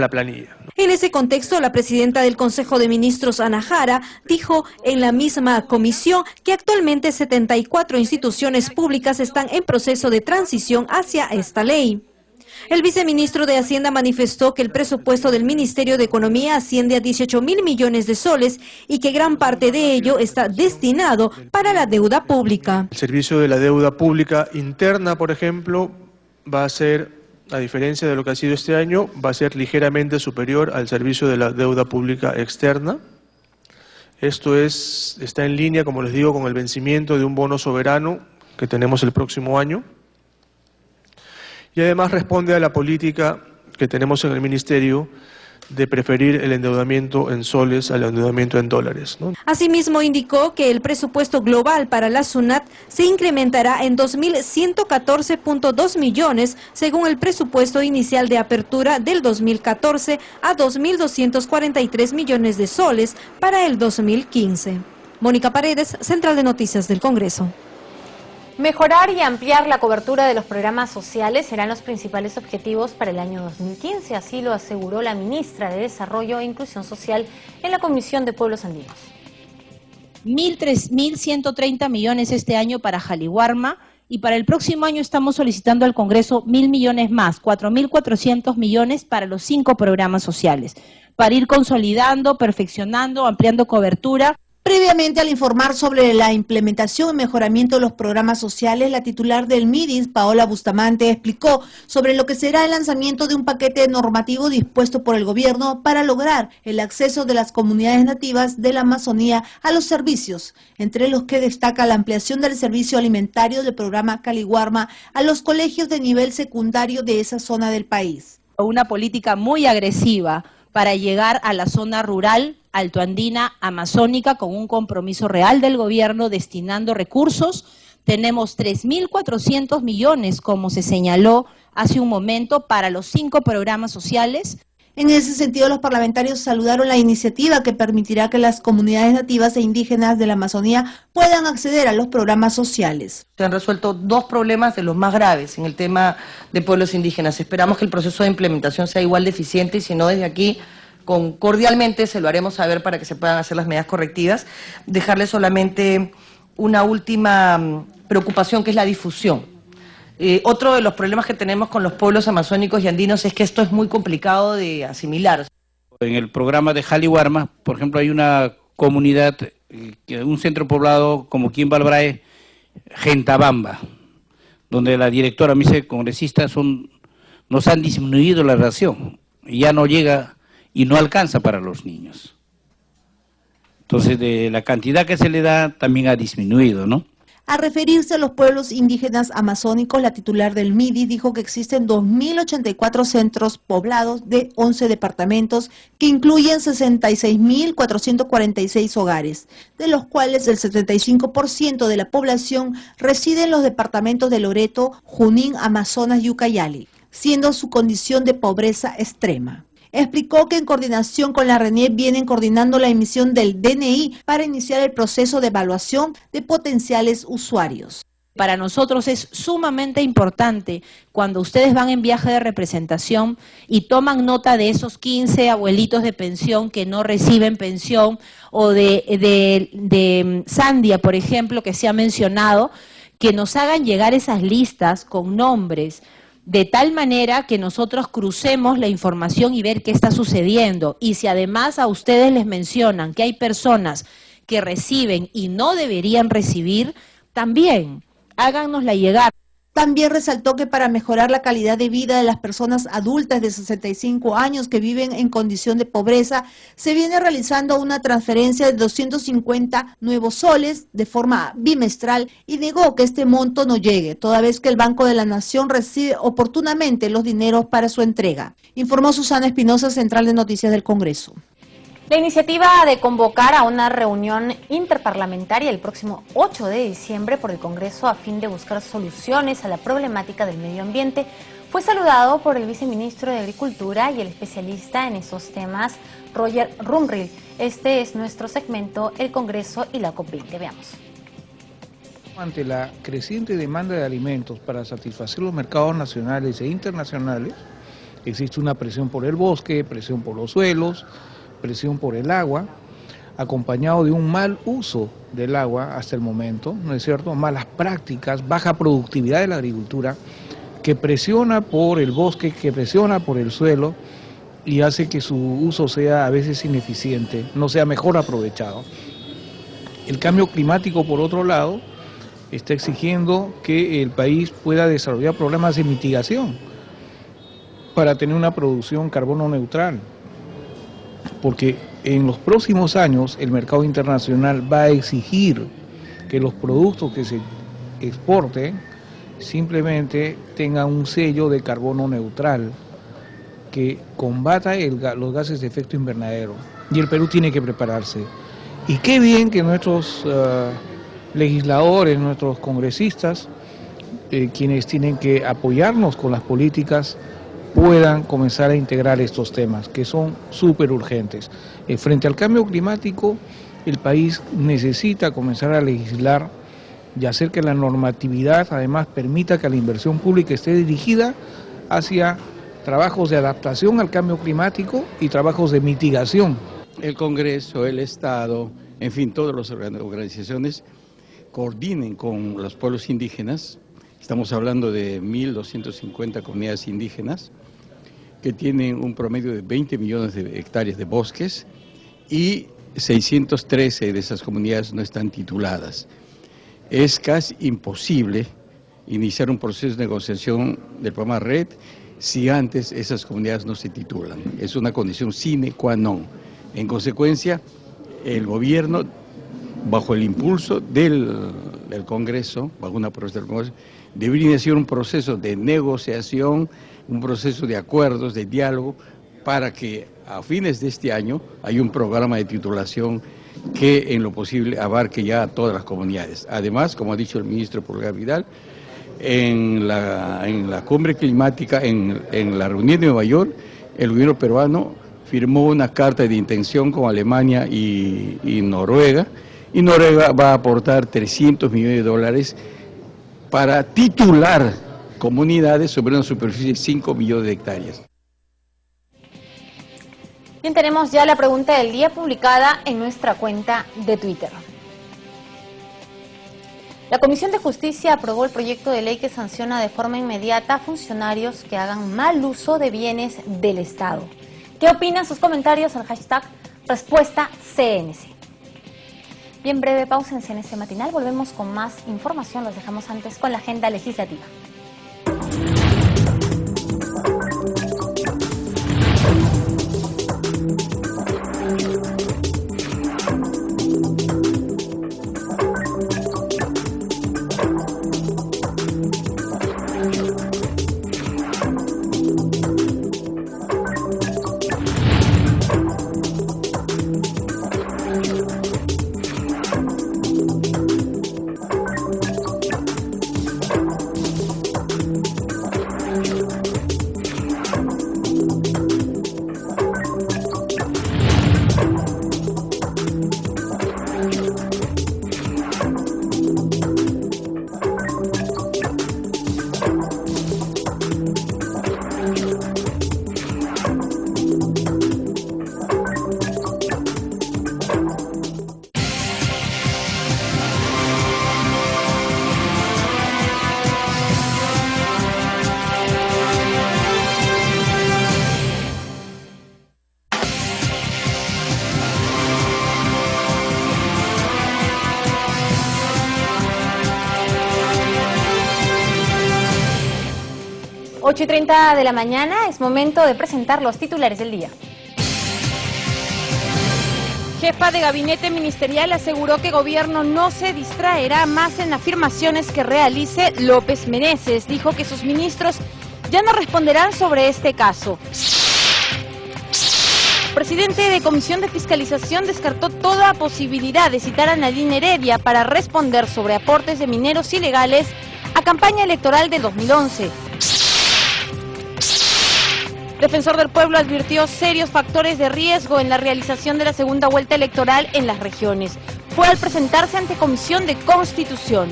la planilla. En ese contexto, la presidenta del Consejo de Ministros, Ana Jara, dijo en la misma comisión que actualmente 74 instituciones públicas están en proceso de transición hacia esta ley. El viceministro de Hacienda manifestó que el presupuesto del Ministerio de Economía asciende a 18.000 millones de soles y que gran parte de ello está destinado para la deuda pública. El servicio de la deuda pública interna, por ejemplo, va a ser, a diferencia de lo que ha sido este año, va a ser ligeramente superior al servicio de la deuda pública externa. Esto está en línea, como les digo, con el vencimiento de un bono soberano que tenemos el próximo año. Y además responde a la política que tenemos en el Ministerio de preferir el endeudamiento en soles al endeudamiento en dólares, ¿no? Asimismo, indicó que el presupuesto global para la SUNAT se incrementará en 2.114.2 millones, según el presupuesto inicial de apertura del 2014 a 2.243 millones de soles para el 2015. Mónica Paredes, Central de Noticias del Congreso. Mejorar y ampliar la cobertura de los programas sociales serán los principales objetivos para el año 2015, así lo aseguró la ministra de Desarrollo e Inclusión Social en la Comisión de Pueblos Andinos. 1.130 millones este año para Jaliwarma y para el próximo año estamos solicitando al Congreso 1.000 millones más, 4.400 millones para los 5 programas sociales, para ir consolidando, perfeccionando, ampliando cobertura. Previamente, al informar sobre la implementación y mejoramiento de los programas sociales, la titular del MIDIS, Paola Bustamante, explicó sobre lo que será el lanzamiento de un paquete normativo dispuesto por el gobierno para lograr el acceso de las comunidades nativas de la Amazonía a los servicios, entre los que destaca la ampliación del servicio alimentario del programa Caliwarma a los colegios de nivel secundario de esa zona del país. Una política muy agresiva para llegar a la zona rural, altoandina, amazónica, con un compromiso real del gobierno destinando recursos. Tenemos 3.400 millones, como se señaló hace un momento, para los 5 programas sociales. En ese sentido, los parlamentarios saludaron la iniciativa que permitirá que las comunidades nativas e indígenas de la Amazonía puedan acceder a los programas sociales. Se han resuelto 2 problemas de los más graves en el tema de pueblos indígenas. Esperamos que el proceso de implementación sea igual de eficiente y si no, desde aquí cordialmente se lo haremos saber para que se puedan hacer las medidas correctivas. Dejarle solamente una última preocupación, que es la difusión. Otro de los problemas que tenemos con los pueblos amazónicos y andinos es que esto es muy complicado de asimilar. En el programa de Jaliwarma, por ejemplo, hay una comunidad, un centro poblado como Quimbalbrae, Gentabamba, donde la directora me dice, congresistas, nos han disminuido la ración, y ya no llega y no alcanza para los niños. Entonces, de la cantidad que se le da, también ha disminuido, ¿no? Al referirse a los pueblos indígenas amazónicos, la titular del MIDI dijo que existen 2.084 centros poblados de 11 departamentos que incluyen 66.446 hogares, de los cuales el 75% de la población reside en los departamentos de Loreto, Junín, Amazonas y Ucayali, siendo su condición de pobreza extrema. Explicó que en coordinación con la RENIEC vienen coordinando la emisión del DNI para iniciar el proceso de evaluación de potenciales usuarios. Para nosotros es sumamente importante cuando ustedes van en viaje de representación y toman nota de esos 15 abuelitos de pensión que no reciben pensión, o de Sandia, por ejemplo, que se ha mencionado, que nos hagan llegar esas listas con nombres, de tal manera que nosotros crucemos la información y ver qué está sucediendo. Y si además a ustedes les mencionan que hay personas que reciben y no deberían recibir, también háganosla llegar. También resaltó que para mejorar la calidad de vida de las personas adultas de 65 años que viven en condición de pobreza, se viene realizando una transferencia de 250 nuevos soles de forma bimestral, y negó que este monto no llegue, toda vez que el Banco de la Nación recibe oportunamente los dineros para su entrega. Informó Susana Espinosa, Central de Noticias del Congreso. La iniciativa de convocar a una reunión interparlamentaria el próximo 8 de diciembre por el Congreso a fin de buscar soluciones a la problemática del medio ambiente fue saludado por el viceministro de Agricultura y el especialista en esos temas, Roger Rumril. Este es nuestro segmento, El Congreso y la COP20. Veamos. Ante la creciente demanda de alimentos para satisfacer los mercados nacionales e internacionales, existe una presión por el bosque, presión por los suelos, presión por el agua, acompañado de un mal uso del agua hasta el momento, ¿no es cierto? Malas prácticas, baja productividad de la agricultura, que presiona por el bosque, que presiona por el suelo y hace que su uso sea a veces ineficiente, no sea mejor aprovechado. El cambio climático, por otro lado, está exigiendo que el país pueda desarrollar programas de mitigación para tener una producción carbono neutral, porque en los próximos años el mercado internacional va a exigir que los productos que se exporten simplemente tengan un sello de carbono neutral que combata los gases de efecto invernadero, y el Perú tiene que prepararse. Y qué bien que nuestros legisladores, nuestros congresistas, quienes tienen que apoyarnos con las políticas, puedan comenzar a integrar estos temas, que son súper urgentes. Frente al cambio climático, el país necesita comenzar a legislar y hacer que la normatividad además permita que la inversión pública esté dirigida hacia trabajos de adaptación al cambio climático y trabajos de mitigación. El Congreso, el Estado, en fin, todas las organizaciones coordinen con los pueblos indígenas. Estamos hablando de 1.250 comunidades indígenas que tienen un promedio de 20 millones de hectáreas de bosques, y 613 de esas comunidades no están tituladas. Es casi imposible iniciar un proceso de negociación del programa RED si antes esas comunidades no se titulan. Es una condición sine qua non. En consecuencia, el gobierno, bajo el impulso del Congreso, bajo una propuesta del Congreso, debería iniciar un proceso de negociación, un proceso de acuerdos, de diálogo, para que a fines de este año haya un programa de titulación que en lo posible abarque ya a todas las comunidades. Además, como ha dicho el ministro Pulgar Vidal, en la cumbre climática, en la reunión de Nueva York, el gobierno peruano firmó una carta de intención con Alemania y Noruega, y Noruega va a aportar $300 millones para titular comunidades sobre una superficie de 5 millones de hectáreas. Bien, tenemos ya la pregunta del día publicada en nuestra cuenta de Twitter. La Comisión de Justicia aprobó el proyecto de ley que sanciona de forma inmediata a funcionarios que hagan mal uso de bienes del Estado. ¿Qué opinan? Sus comentarios al hashtag Respuesta CNC. Bien, breve pausa en CNC Matinal. Volvemos con más información. Los dejamos antes con la agenda legislativa. 8:30 de la mañana, es momento de presentar los titulares del día. Jefa de gabinete ministerial aseguró que gobierno no se distraerá más en afirmaciones que realice López Meneses. Dijo que sus ministros ya no responderán sobre este caso. Presidente de Comisión de Fiscalización descartó toda posibilidad de citar a Nadine Heredia para responder sobre aportes de mineros ilegales a campaña electoral de 2011. Defensor del Pueblo advirtió serios factores de riesgo en la realización de la segunda vuelta electoral en las regiones. Fue al presentarse ante Comisión de Constitución.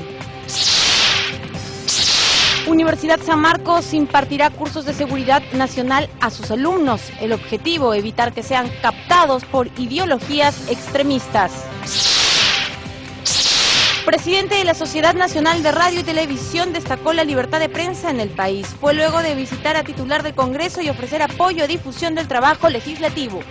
Universidad San Marcos impartirá cursos de seguridad nacional a sus alumnos. El objetivo, evitar que sean captados por ideologías extremistas. Presidente de la Sociedad Nacional de Radio y Televisión destacó la libertad de prensa en el país. Fue luego de visitar a titular del Congreso y ofrecer apoyo a difusión del trabajo legislativo.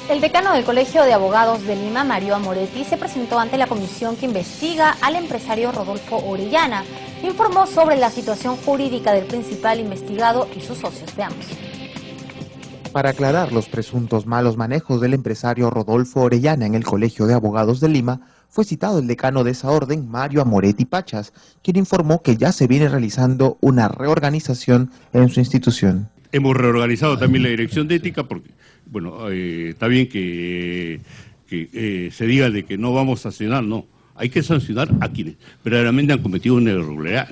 El decano del Colegio de Abogados de Lima, Mario Amoretti, se presentó ante la comisión que investiga al empresario Rodolfo Orellana. Informó sobre la situación jurídica del principal investigado y sus socios. Veamos. Para aclarar los presuntos malos manejos del empresario Rodolfo Orellana en el Colegio de Abogados de Lima, fue citado el decano de esa orden, Mario Amoretti Pachas, quien informó que ya se viene realizando una reorganización en su institución. Hemos reorganizado también la dirección de ética porque, bueno, está bien que se diga de que no vamos a sancionar, no. Hay que sancionar a quienes verdaderamente han cometido una irregularidad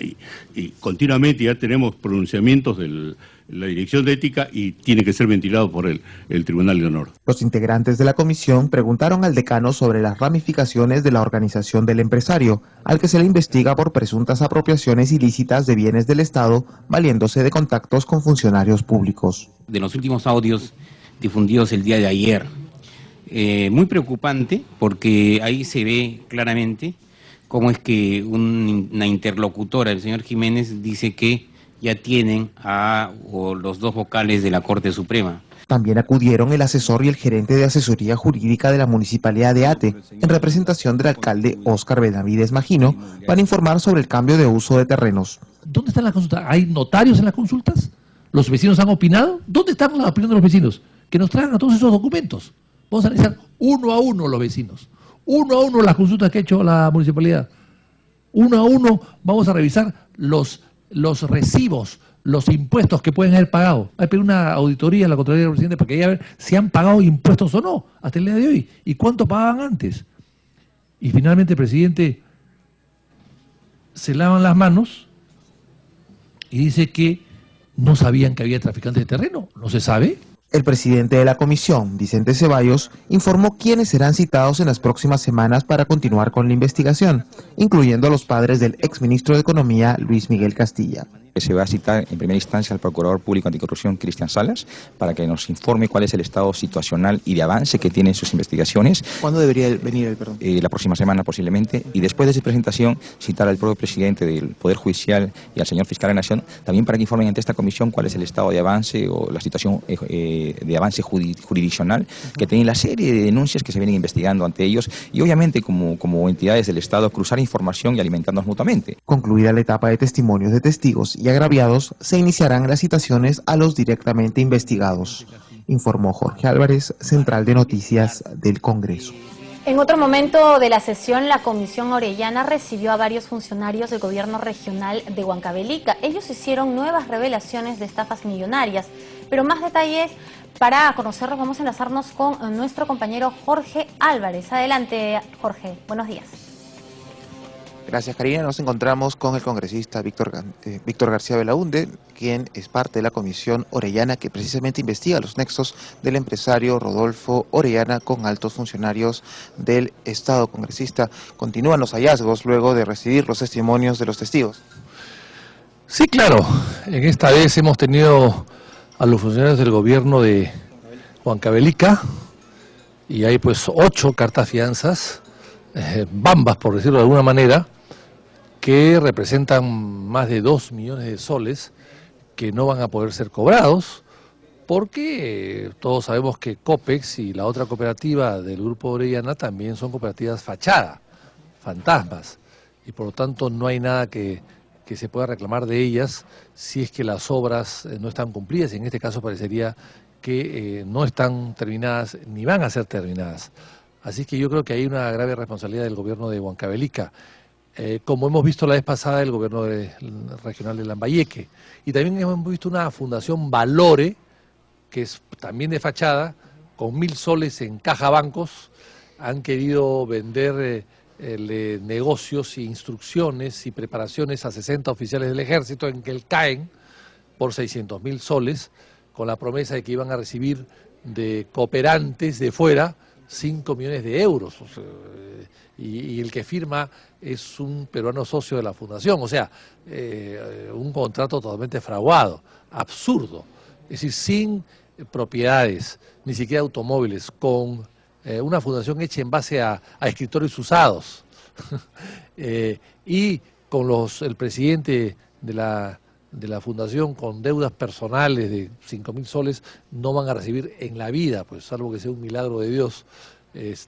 y continuamente ya tenemos pronunciamientos de la Dirección de Ética y tiene que ser ventilado por el Tribunal de Honor. Los integrantes de la comisión preguntaron al decano sobre las ramificaciones de la organización del empresario, al que se le investiga por presuntas apropiaciones ilícitas de bienes del Estado, valiéndose de contactos con funcionarios públicos. De los últimos audios difundidos el día de ayer, muy preocupante porque ahí se ve claramente cómo es que una interlocutora del señor Jiménez dice que ya tienen a los dos vocales de la Corte Suprema. También acudieron el asesor y el gerente de asesoría jurídica de la Municipalidad de Ate, en representación del alcalde Óscar Benavides Magino, para informar sobre el cambio de uso de terrenos. ¿Dónde están las consultas? ¿Hay notarios en las consultas? ¿Los vecinos han opinado? ¿Dónde están la opinión de los vecinos? Que nos traigan todos esos documentos. Vamos a analizar uno a uno los vecinos, uno a uno las consultas que ha hecho la municipalidad, uno a uno vamos a revisar los recibos, los impuestos que pueden haber pagado. Hay que pedir una auditoría a la Contraloría del Presidente para que ella vea si han pagado impuestos o no hasta el día de hoy y cuánto pagaban antes. Y finalmente el presidente se lavan las manos y dice que no sabían que había traficantes de terreno. ¿No se sabe? El presidente de la comisión, Vicente Ceballos, informó quiénes serán citados en las próximas semanas para continuar con la investigación, incluyendo a los padres del exministro de Economía, Luis Miguel Castilla. Se va a citar en primera instancia al Procurador Público Anticorrupción, Cristian Salas, para que nos informe cuál es el estado situacional y de avance que tienen sus investigaciones. ¿Cuándo debería venir el perdón? La próxima semana posiblemente, y después de esa presentación citar al propio presidente del Poder Judicial y al señor Fiscal de la Nación, también para que informen ante esta comisión cuál es el estado de avance o la situación de avance jurisdiccional que tienen la serie de denuncias que se vienen investigando ante ellos y obviamente como entidades del Estado cruzar información y alimentarnos mutuamente. Concluida la etapa de testimonios de testigos y agraviados, se iniciarán las citaciones a los directamente investigados, informó Jorge Álvarez, Central de Noticias del Congreso. En otro momento de la sesión, la Comisión Orellana recibió a varios funcionarios del gobierno regional de Huancavelica. Ellos hicieron nuevas revelaciones de estafas millonarias, pero más detalles para conocerlos vamos a enlazarnos con nuestro compañero Jorge Álvarez. Adelante, Jorge. Buenos días. Gracias, Karina. Nos encontramos con el congresista Víctor García Belaúnde, quien es parte de la Comisión Orellana que precisamente investiga los nexos del empresario Rodolfo Orellana con altos funcionarios del Estado. Congresista, continúan los hallazgos luego de recibir los testimonios de los testigos. Sí, claro. En esta vez hemos tenido a los funcionarios del gobierno de Huancavelica y hay pues 8 cartas fianzas, bambas por decirlo de alguna manera, que representan más de 2 millones de soles que no van a poder ser cobrados porque todos sabemos que Copex y la otra cooperativa del Grupo Orellana también son cooperativas fachada, fantasmas, y por lo tanto no hay nada que que se pueda reclamar de ellas si es que las obras no están cumplidas, y en este caso parecería que no están terminadas ni van a ser terminadas. Así que yo creo que hay una grave responsabilidad del gobierno de Huancavelica, como hemos visto la vez pasada el gobierno regional de Lambayeque, y también hemos visto una fundación Valore, que es también de fachada, con 1.000 soles en caja bancos, han querido vender negocios e instrucciones y preparaciones a 60 oficiales del ejército en que caen por 600.000 soles, con la promesa de que iban a recibir de cooperantes de fuera 5 millones de euros. O sea, y el que firma es un peruano socio de la fundación, o sea, un contrato totalmente fraguado, absurdo. Es decir, sin propiedades, ni siquiera automóviles, con una fundación hecha en base a escritorios usados y con el presidente de la fundación con deudas personales de 5.000 soles, no van a recibir en la vida, pues salvo que sea un milagro de Dios,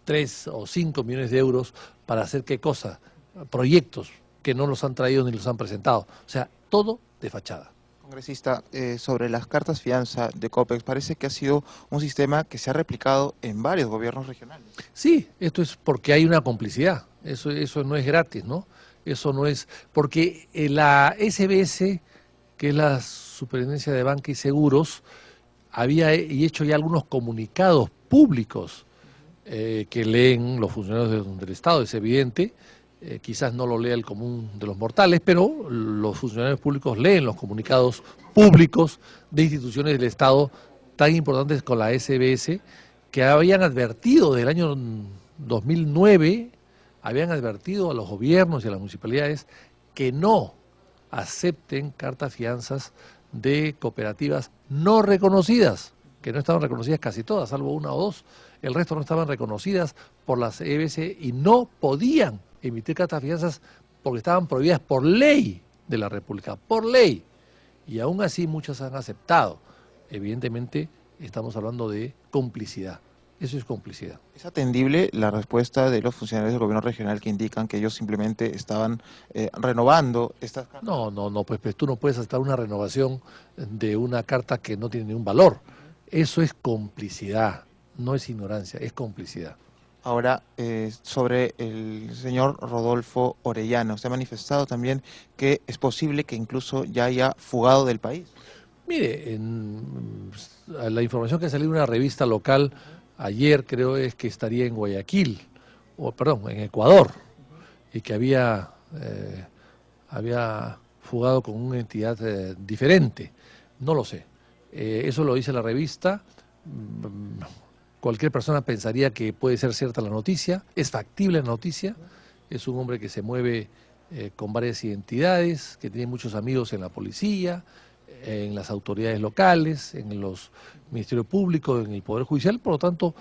3 o 5 millones de euros para hacer qué cosa, proyectos que no los han traído ni los han presentado, o sea, todo de fachada. Congresista, sobre las cartas fianza de COPEX, parece que ha sido un sistema que se ha replicado en varios gobiernos regionales. Sí, esto es porque hay una complicidad, eso no es gratis, ¿no? Eso no es, porque la SBS, que es la Superintendencia de Banca y Seguros, había hecho ya algunos comunicados públicos que leen los funcionarios del Estado, es evidente. Quizás no lo lea el común de los mortales, pero los funcionarios públicos leen los comunicados públicos de instituciones del Estado tan importantes con la SBS, que habían advertido desde el año 2009, habían advertido a los gobiernos y a las municipalidades que no acepten cartas fianzas de cooperativas no reconocidas, que no estaban reconocidas casi todas, salvo una o dos, el resto no estaban reconocidas por las EBC y no podían emitir cartas fianzas porque estaban prohibidas por ley de la República, por ley. Y aún así muchas han aceptado. Evidentemente estamos hablando de complicidad. Eso es complicidad. ¿Es atendible la respuesta de los funcionarios del gobierno regional que indican que ellos simplemente estaban renovando estas cartas? No, pues tú no puedes aceptar una renovación de una carta que no tiene ningún valor. Eso es complicidad, no es ignorancia, es complicidad. Ahora, sobre el señor Rodolfo Orellana, usted ha manifestado también que es posible que incluso ya haya fugado del país. Mire, la información que ha salido en una revista local ayer creo es que estaría en Guayaquil, en Ecuador, y que había fugado con una entidad diferente. No lo sé. Eso lo dice la revista. Cualquier persona pensaría que puede ser cierta la noticia, es factible la noticia, es un hombre que se mueve con varias identidades, que tiene muchos amigos en la policía, en las autoridades locales, en los ministerios públicos, en el Poder Judicial, por lo tanto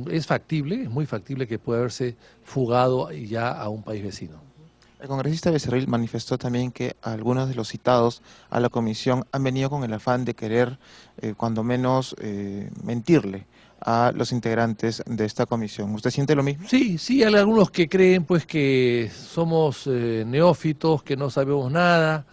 es factible, es muy factible que pueda haberse fugado ya a un país vecino. El congresista Becerril manifestó también que algunos de los citados a la comisión han venido con el afán de querer, cuando menos, mentirle a los integrantes de esta comisión. ¿Usted siente lo mismo? Sí, hay algunos que creen pues que somos neófitos, que no sabemos nada,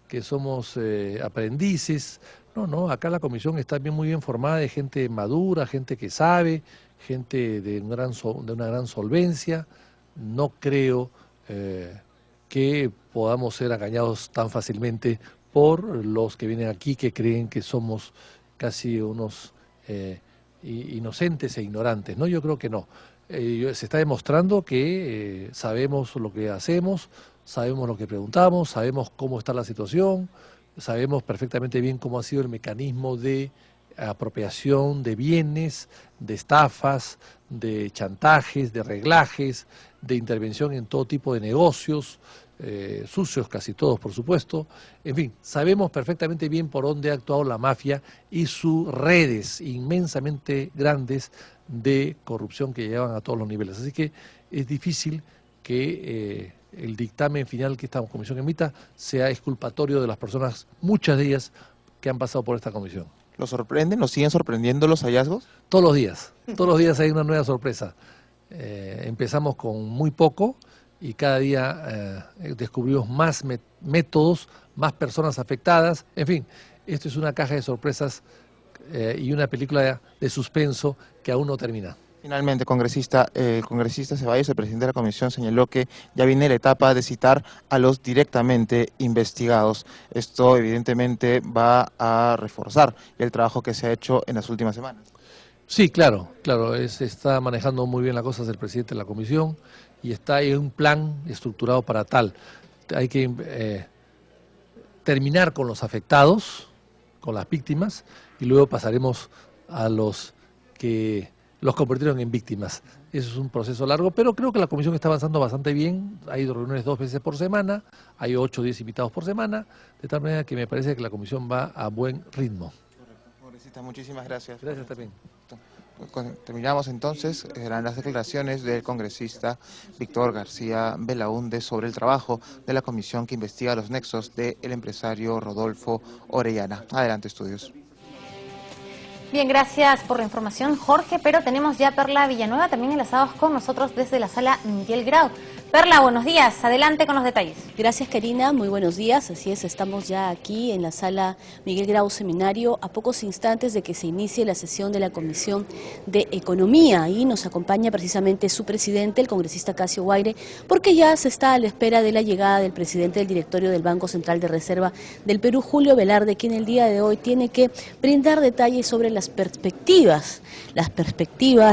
que somos aprendices. No, acá la comisión está muy bien formada de gente madura, gente que sabe, gente de una gran solvencia. No creo que podamos ser engañados tan fácilmente por los que vienen aquí, que creen que somos casi unos inocentes e ignorantes. No, yo creo que no. Se está demostrando que sabemos lo que hacemos, sabemos lo que preguntamos, sabemos cómo está la situación, sabemos perfectamente bien cómo ha sido el mecanismo de apropiación de bienes, de estafas, de chantajes, de reglajes, de intervención en todo tipo de negocios, sucios casi todos, por supuesto. En fin, sabemos perfectamente bien por dónde ha actuado la mafia y sus redes inmensamente grandes de corrupción que llevan a todos los niveles. Así que es difícil que el dictamen final que esta comisión emita sea exculpatorio de las personas, muchas de ellas, que han pasado por esta comisión. ¿Lo sorprenden? ¿Lo siguen sorprendiendo los hallazgos? Todos los días hay una nueva sorpresa. Empezamos con muy poco y cada día descubrimos más métodos, más personas afectadas, en fin, esto es una caja de sorpresas y una película de suspenso que aún no termina. Finalmente, el congresista Ceballos, el presidente de la comisión, señaló que ya viene la etapa de citar a los directamente investigados. Esto evidentemente va a reforzar el trabajo que se ha hecho en las últimas semanas. Sí, claro, se está manejando muy bien las cosas el presidente de la comisión y está en un plan estructurado para tal. Hay que terminar con los afectados, con las víctimas, y luego pasaremos a los que los convirtieron en víctimas. Eso es un proceso largo, pero creo que la comisión está avanzando bastante bien. Hay reuniones 2 veces por semana, hay 8 o 10 invitados por semana, de tal manera que me parece que la comisión va a buen ritmo. Congresista, muchísimas gracias. Gracias también. Terminamos entonces, eran las declaraciones del congresista Víctor García Belaúnde sobre el trabajo de la comisión que investiga los nexos del empresario Rodolfo Orellana. Adelante, estudios. Bien, gracias por la información, Jorge, pero tenemos ya a Perla Villanueva también enlazados con nosotros desde la sala Miguel Grau. Perla, buenos días, adelante con los detalles. Gracias, Karina, muy buenos días, así es, estamos ya aquí en la sala Miguel Grau Seminario a pocos instantes de que se inicie la sesión de la Comisión de Economía y nos acompaña precisamente su presidente, el congresista Casio Guaire, porque ya se está a la espera de la llegada del presidente del directorio del Banco Central de Reserva del Perú, Julio Velarde, quien el día de hoy tiene que brindar detalles sobre las perspectivas,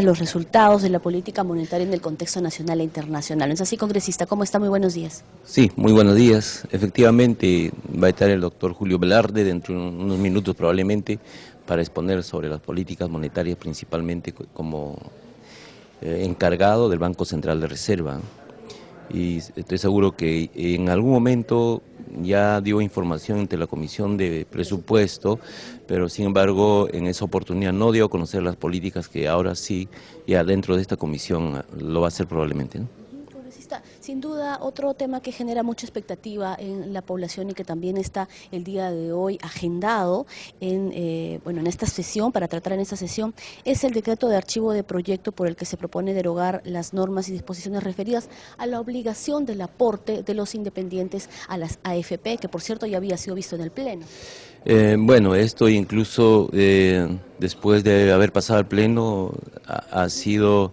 los resultados de la política monetaria en el contexto nacional e internacional. ¿No es así, congresista? ¿Cómo está? Muy buenos días. Sí, muy buenos días. Efectivamente, va a estar el doctor Julio Velarde dentro de unos minutos probablemente para exponer sobre las políticas monetarias, principalmente como encargado del Banco Central de Reserva. Y estoy seguro que en algún momento ya dio información ante la Comisión de Presupuesto, pero sin embargo en esa oportunidad no dio a conocer las políticas que ahora sí, ya dentro de esta comisión lo va a hacer probablemente, ¿no? Sin duda, otro tema que genera mucha expectativa en la población y que también está el día de hoy agendado en esta sesión, para tratar en esta sesión, es el decreto de archivo de proyecto por el que se propone derogar las normas y disposiciones referidas a la obligación del aporte de los independientes a las AFP, que por cierto ya había sido visto en el Pleno. Esto incluso después de haber pasado al Pleno ha sido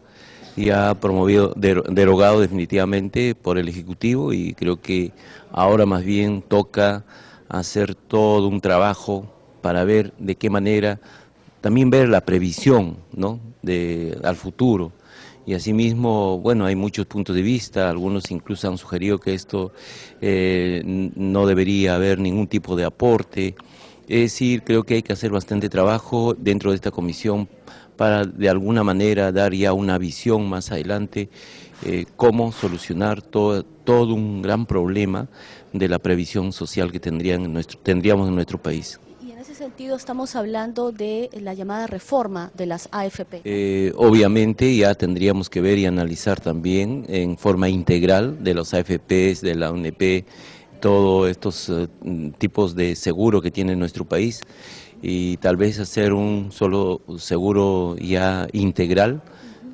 ya promovido, derogado definitivamente por el Ejecutivo, y creo que ahora más bien toca hacer todo un trabajo para ver de qué manera, también ver la previsión, ¿no?, al futuro. Y asimismo, hay muchos puntos de vista, algunos incluso han sugerido que esto no debería haber ningún tipo de aporte. Es decir, creo que hay que hacer bastante trabajo dentro de esta comisión para de alguna manera dar ya una visión más adelante, cómo solucionar todo un gran problema de la previsión social que tendríamos en nuestro país. Y en ese sentido estamos hablando de la llamada reforma de las AFP. Obviamente ya tendríamos que ver y analizar también en forma integral de los AFPs, de la UNP, todos estos tipos de seguro que tiene nuestro país, y tal vez hacer un solo seguro ya integral.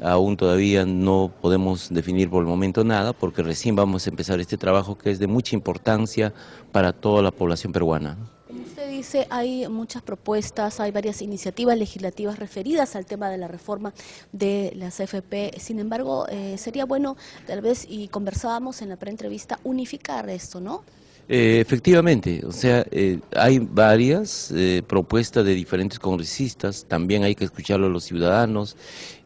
Aún todavía no podemos definir por el momento nada, porque recién vamos a empezar este trabajo que es de mucha importancia para toda la población peruana. Como usted dice, hay muchas propuestas, hay varias iniciativas legislativas referidas al tema de la reforma de las AFP. Sin embargo, sería bueno, tal vez, y conversábamos en la preentrevista, unificar esto, ¿no? Efectivamente, hay varias propuestas de diferentes congresistas, también hay que escucharlo a los ciudadanos.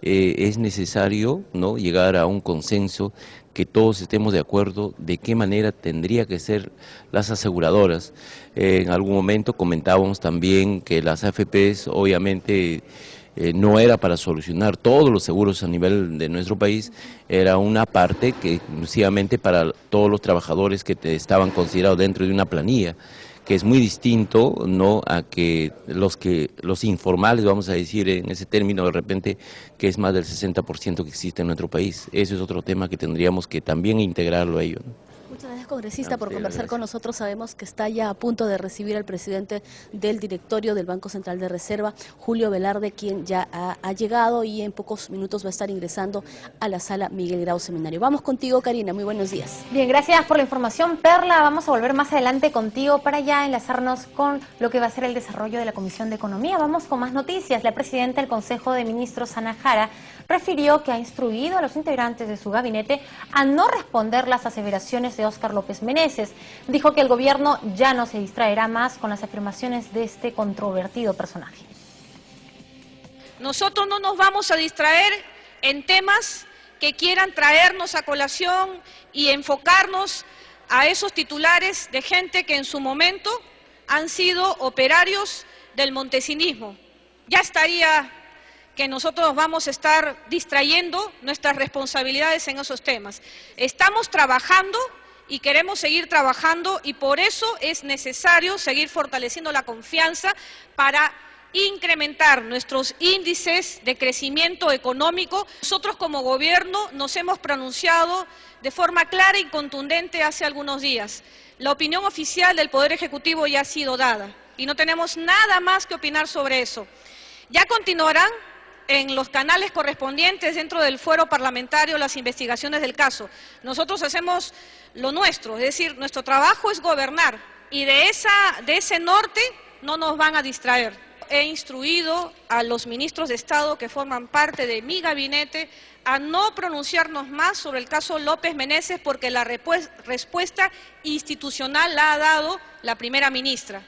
Es necesario, ¿no?, llegar a un consenso, que todos estemos de acuerdo de qué manera tendría que ser las aseguradoras. En algún momento comentábamos también que las AFPs obviamente no era para solucionar todos los seguros a nivel de nuestro país, era una parte que exclusivamente para todos los trabajadores que estaban considerados dentro de una planilla, que es muy distinto, ¿no?, a que los informales, vamos a decir en ese término de repente, que es más del 60% que existe en nuestro país. Ese es otro tema que tendríamos que también integrarlo a ello, ¿no? Muchas Gracias, congresista, por conversar con nosotros. Sabemos que está ya a punto de recibir al presidente del directorio del Banco Central de Reserva, Julio Velarde, quien ya ha llegado y en pocos minutos va a estar ingresando a la sala Miguel Grau Seminario. Vamos contigo, Karina. Muy buenos días. Bien, gracias por la información, Perla. Vamos a volver más adelante contigo para ya enlazarnos con lo que va a ser el desarrollo de la Comisión de Economía. Vamos con más noticias. La presidenta del Consejo de Ministros, Ana Jara, refirió que ha instruido a los integrantes de su gabinete a no responder las aseveraciones de Óscar López Meneses. Dijo que el gobierno ya no se distraerá más con las afirmaciones de este controvertido personaje. Nosotros no nos vamos a distraer en temas que quieran traernos a colación y enfocarnos a esos titulares de gente que en su momento han sido operarios del montesinismo. Ya estaría que nosotros vamos a estar distrayendo nuestras responsabilidades en esos temas. Estamos trabajando y queremos seguir trabajando y por eso es necesario seguir fortaleciendo la confianza para incrementar nuestros índices de crecimiento económico. Nosotros como gobierno nos hemos pronunciado de forma clara y contundente hace algunos días. La opinión oficial del Poder Ejecutivo ya ha sido dada y no tenemos nada más que opinar sobre eso. Ya continuarán en los canales correspondientes dentro del fuero parlamentario las investigaciones del caso. Nosotros hacemos lo nuestro, es decir, nuestro trabajo es gobernar y de ese norte no nos van a distraer. He instruido a los ministros de Estado que forman parte de mi gabinete a no pronunciarnos más sobre el caso López Meneses porque la respuesta institucional la ha dado la primera ministra.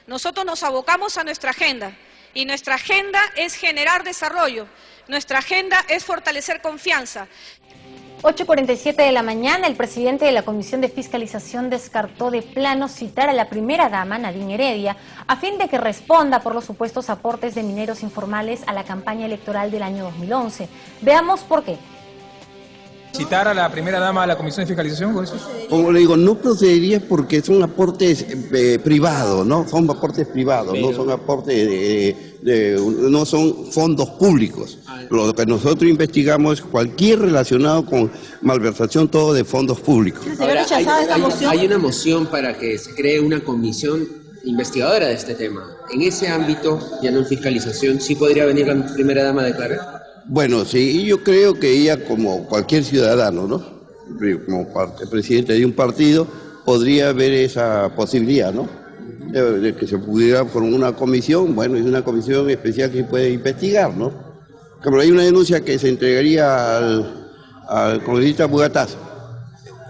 Nosotros nos abocamos a nuestra agenda. Y nuestra agenda es generar desarrollo, nuestra agenda es fortalecer confianza. 8:47 de la mañana, el presidente de la Comisión de Fiscalización descartó de plano citar a la primera dama, Nadine Heredia, a fin de que responda por los supuestos aportes de mineros informales a la campaña electoral del año 2011. Veamos por qué. ¿Citar a la primera dama a la Comisión de Fiscalización con eso? Como le digo, no procedería porque son aportes privados, ¿no? Son aportes privados, pero no son aportes no son fondos públicos. Lo que nosotros investigamos es cualquier relacionado con malversación, todo de fondos públicos. Ahora, hay una moción para que se cree una comisión investigadora de este tema. En ese ámbito, ya no en fiscalización, ¿sí podría venir la primera dama a declarar? Bueno, sí, yo creo que ella, como cualquier ciudadano, ¿no? Como presidente de un partido, podría ver esa posibilidad, ¿no? De que se pudiera formar una comisión, bueno, es una comisión especial que puede investigar, ¿no? Como hay una denuncia que se entregaría al congresista Bugatazo,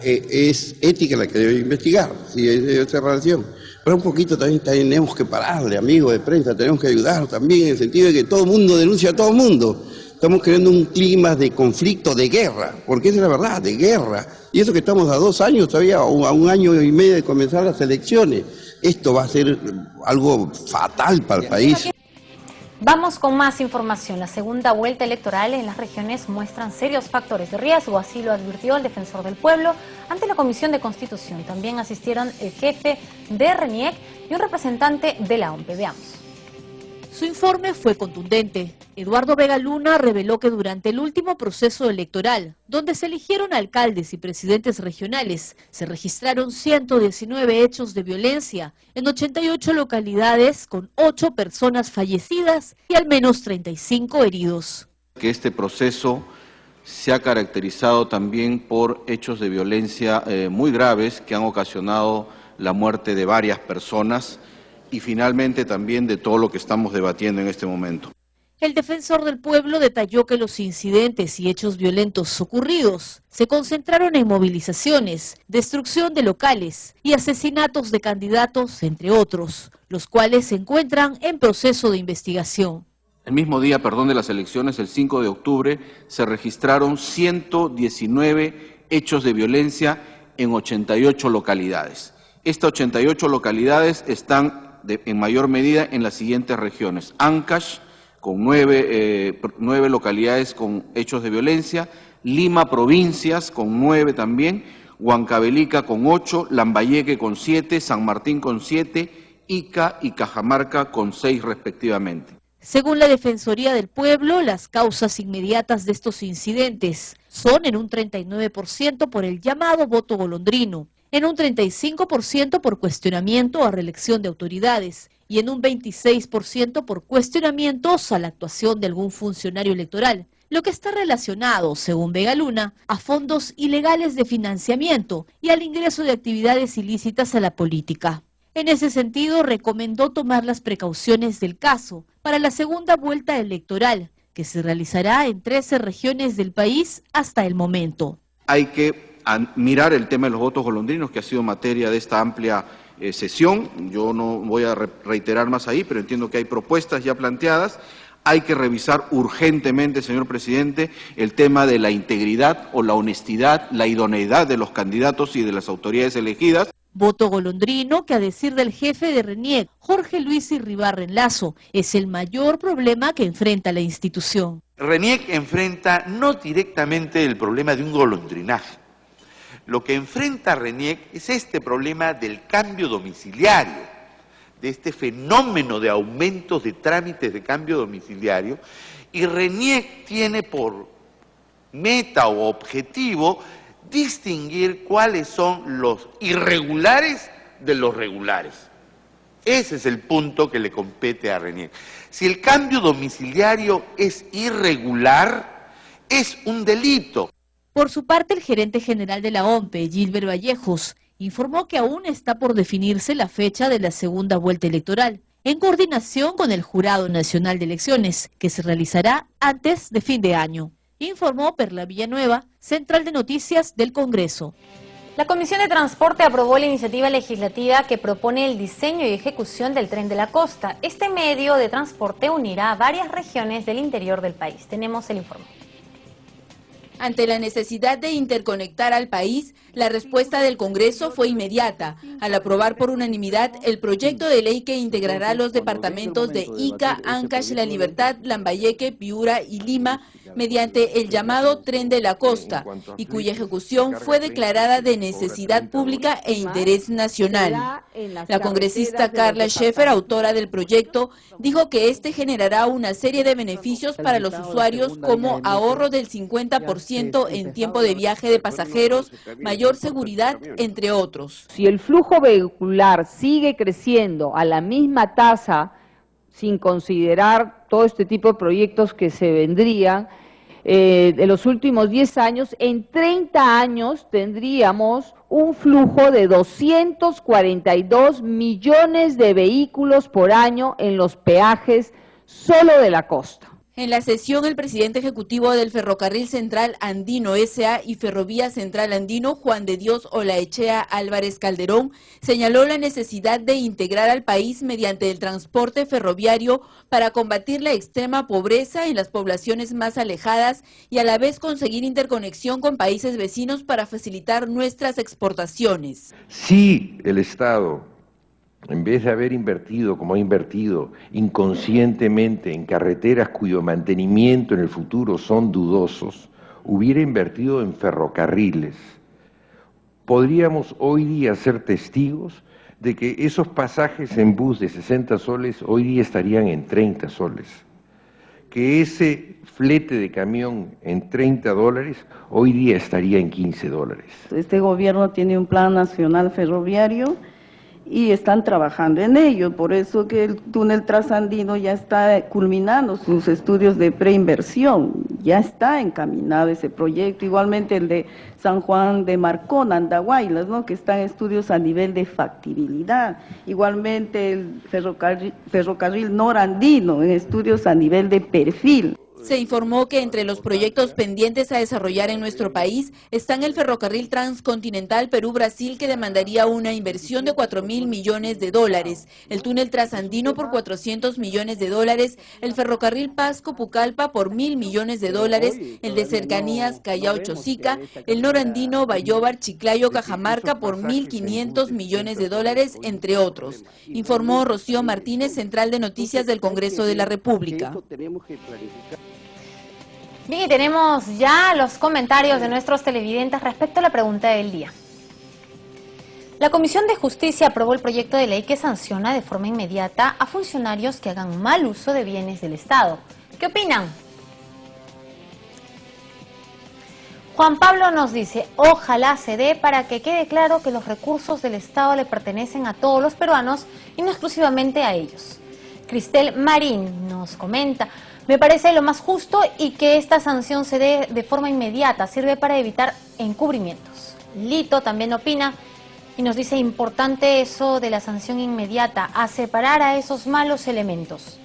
es ética la que debe investigar, si es de esa relación. Pero un poquito también tenemos que pararle, amigos de prensa, tenemos que ayudar también en el sentido de que todo el mundo denuncia a todo el mundo. Estamos creando un clima de conflicto, de guerra, porque esa es la verdad, de guerra. Y eso que estamos a 2 años todavía, a 1 año y medio de comenzar las elecciones. Esto va a ser algo fatal para el país. Vamos con más información. La segunda vuelta electoral en las regiones muestran serios factores de riesgo, así lo advirtió el defensor del pueblo ante la Comisión de Constitución. También asistieron el jefe de RENIEC y un representante de la OMPE. Veamos. Su informe fue contundente. Eduardo Vega Luna reveló que durante el último proceso electoral, donde se eligieron alcaldes y presidentes regionales, se registraron 119 hechos de violencia en 88 localidades con 8 personas fallecidas y al menos 35 heridos. Que este proceso se ha caracterizado también por hechos de violencia muy graves que han ocasionado la muerte de varias personas y finalmente también de todo lo que estamos debatiendo en este momento. El defensor del pueblo detalló que los incidentes y hechos violentos ocurridos se concentraron en movilizaciones, destrucción de locales y asesinatos de candidatos, entre otros, los cuales se encuentran en proceso de investigación. El mismo día, de las elecciones, el 5 de octubre, se registraron 119 hechos de violencia en 88 localidades. Estas 88 localidades están en mayor medida en las siguientes regiones: Ancash, con 9 localidades con hechos de violencia, Lima, provincias, con 9 también, Huancavelica con 8, Lambayeque con 7, San Martín con 7, Ica y Cajamarca con 6 respectivamente. Según la Defensoría del Pueblo, las causas inmediatas de estos incidentes son en un 39% por el llamado voto golondrino, en un 35% por cuestionamiento a reelección de autoridades y en un 26% por cuestionamientos a la actuación de algún funcionario electoral, lo que está relacionado, según Vega Luna, a fondos ilegales de financiamiento y al ingreso de actividades ilícitas a la política. En ese sentido, recomendó tomar las precauciones del caso para la segunda vuelta electoral, que se realizará en 13 regiones del país hasta el momento. Hay que mirar el tema de los votos golondrinos, que ha sido materia de esta amplia sesión. Yo no voy a reiterar más ahí, pero entiendo que hay propuestas ya planteadas. Hay que revisar urgentemente, señor presidente, el tema de la integridad o la honestidad, la idoneidad de los candidatos y de las autoridades elegidas. Voto golondrino que, a decir del jefe de RENIEC, Jorge Luis Irribarren Lazo, es el mayor problema que enfrenta la institución. RENIEC enfrenta no directamente el problema de un golondrinaje. Lo que enfrenta RENIEC es este problema del cambio domiciliario, de este fenómeno de aumentos de trámites de cambio domiciliario, y RENIEC tiene por meta o objetivo distinguir cuáles son los irregulares de los regulares. Ese es el punto que le compete a RENIEC. Si el cambio domiciliario es irregular, es un delito. Por su parte, el gerente general de la OMPE, Gilbert Vallejos, informó que aún está por definirse la fecha de la segunda vuelta electoral, en coordinación con el Jurado Nacional de Elecciones, que se realizará antes de fin de año. Informó Perla Villanueva, Central de Noticias del Congreso. La Comisión de Transporte aprobó la iniciativa legislativa que propone el diseño y ejecución del Tren de la Costa. Este medio de transporte unirá a varias regiones del interior del país. Tenemos el informe. Ante la necesidad de interconectar al país, la respuesta del Congreso fue inmediata, al aprobar por unanimidad el proyecto de ley que integrará los departamentos de Ica, Ancash, La Libertad, Lambayeque, Piura y Lima mediante el llamado Tren de la Costa, y cuya ejecución fue declarada de necesidad pública e interés nacional. La congresista Carla Scheffer, autora del proyecto, dijo que este generará una serie de beneficios para los usuarios, como ahorro del 50% en tiempo de viaje de pasajeros, mayor seguridad, entre otros. Si el flujo vehicular sigue creciendo a la misma tasa, sin considerar todo este tipo de proyectos que se vendrían, de los últimos 10 años, en 30 años tendríamos un flujo de 242 millones de vehículos por año en los peajes solo de la costa. En la sesión, el presidente ejecutivo del Ferrocarril Central Andino S.A. y Ferrovía Central Andino, Juan de Dios Olaechea Álvarez Calderón, señaló la necesidad de integrar al país mediante el transporte ferroviario para combatir la extrema pobreza en las poblaciones más alejadas y a la vez conseguir interconexión con países vecinos para facilitar nuestras exportaciones. Si el Estado, en vez de haber invertido, como ha invertido, inconscientemente en carreteras cuyo mantenimiento en el futuro son dudosos, hubiera invertido en ferrocarriles, podríamos hoy día ser testigos de que esos pasajes en bus de 60 soles hoy día estarían en 30 soles, que ese flete de camión en $30 hoy día estaría en $15. Este gobierno tiene un plan nacional ferroviario y están trabajando en ello, por eso que el túnel trasandino ya está culminando sus estudios de preinversión, ya está encaminado ese proyecto, igualmente el de San Juan de Marcón, Andahuaylas, ¿no?, que está en estudios a nivel de factibilidad, igualmente el ferrocarril norandino en estudios a nivel de perfil. Se informó que entre los proyectos pendientes a desarrollar en nuestro país están el ferrocarril transcontinental Perú-Brasil, que demandaría una inversión de $4.000 millones, el túnel trasandino por $400 millones, el ferrocarril Pasco-Pucallpa por $1.000 millones, el de cercanías Callao-Chosica, el norandino Bayobar-Chiclayo-Cajamarca por $1.500 millones, entre otros. Informó Rocío Martínez, Central de Noticias del Congreso de la República. Bien, y tenemos ya los comentarios de nuestros televidentes respecto a la pregunta del día. La Comisión de Justicia aprobó el proyecto de ley que sanciona de forma inmediata a funcionarios que hagan mal uso de bienes del Estado. ¿Qué opinan? Juan Pablo nos dice, ojalá se dé para que quede claro que los recursos del Estado le pertenecen a todos los peruanos y no exclusivamente a ellos. Cristel Marín nos comenta, me parece lo más justo y que esta sanción se dé de forma inmediata, sirve para evitar encubrimientos. Lito también opina y nos dice, importante eso de la sanción inmediata, a separar a esos malos elementos.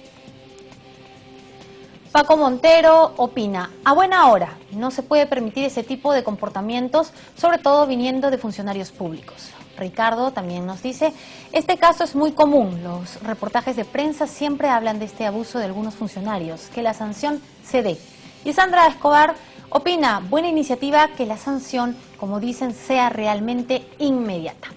Paco Montero opina, a buena hora, no se puede permitir ese tipo de comportamientos, sobre todo viniendo de funcionarios públicos. Ricardo también nos dice, este caso es muy común, los reportajes de prensa siempre hablan de este abuso de algunos funcionarios, que la sanción se dé. Y Sandra Escobar opina, buena iniciativa que la sanción, como dicen, sea realmente inmediata.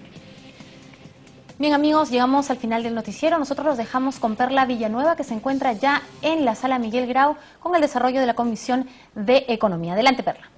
Bien amigos, llegamos al final del noticiero. Nosotros los dejamos con Perla Villanueva, que se encuentra ya en la sala Miguel Grau con el desarrollo de la Comisión de Economía. Adelante, Perla.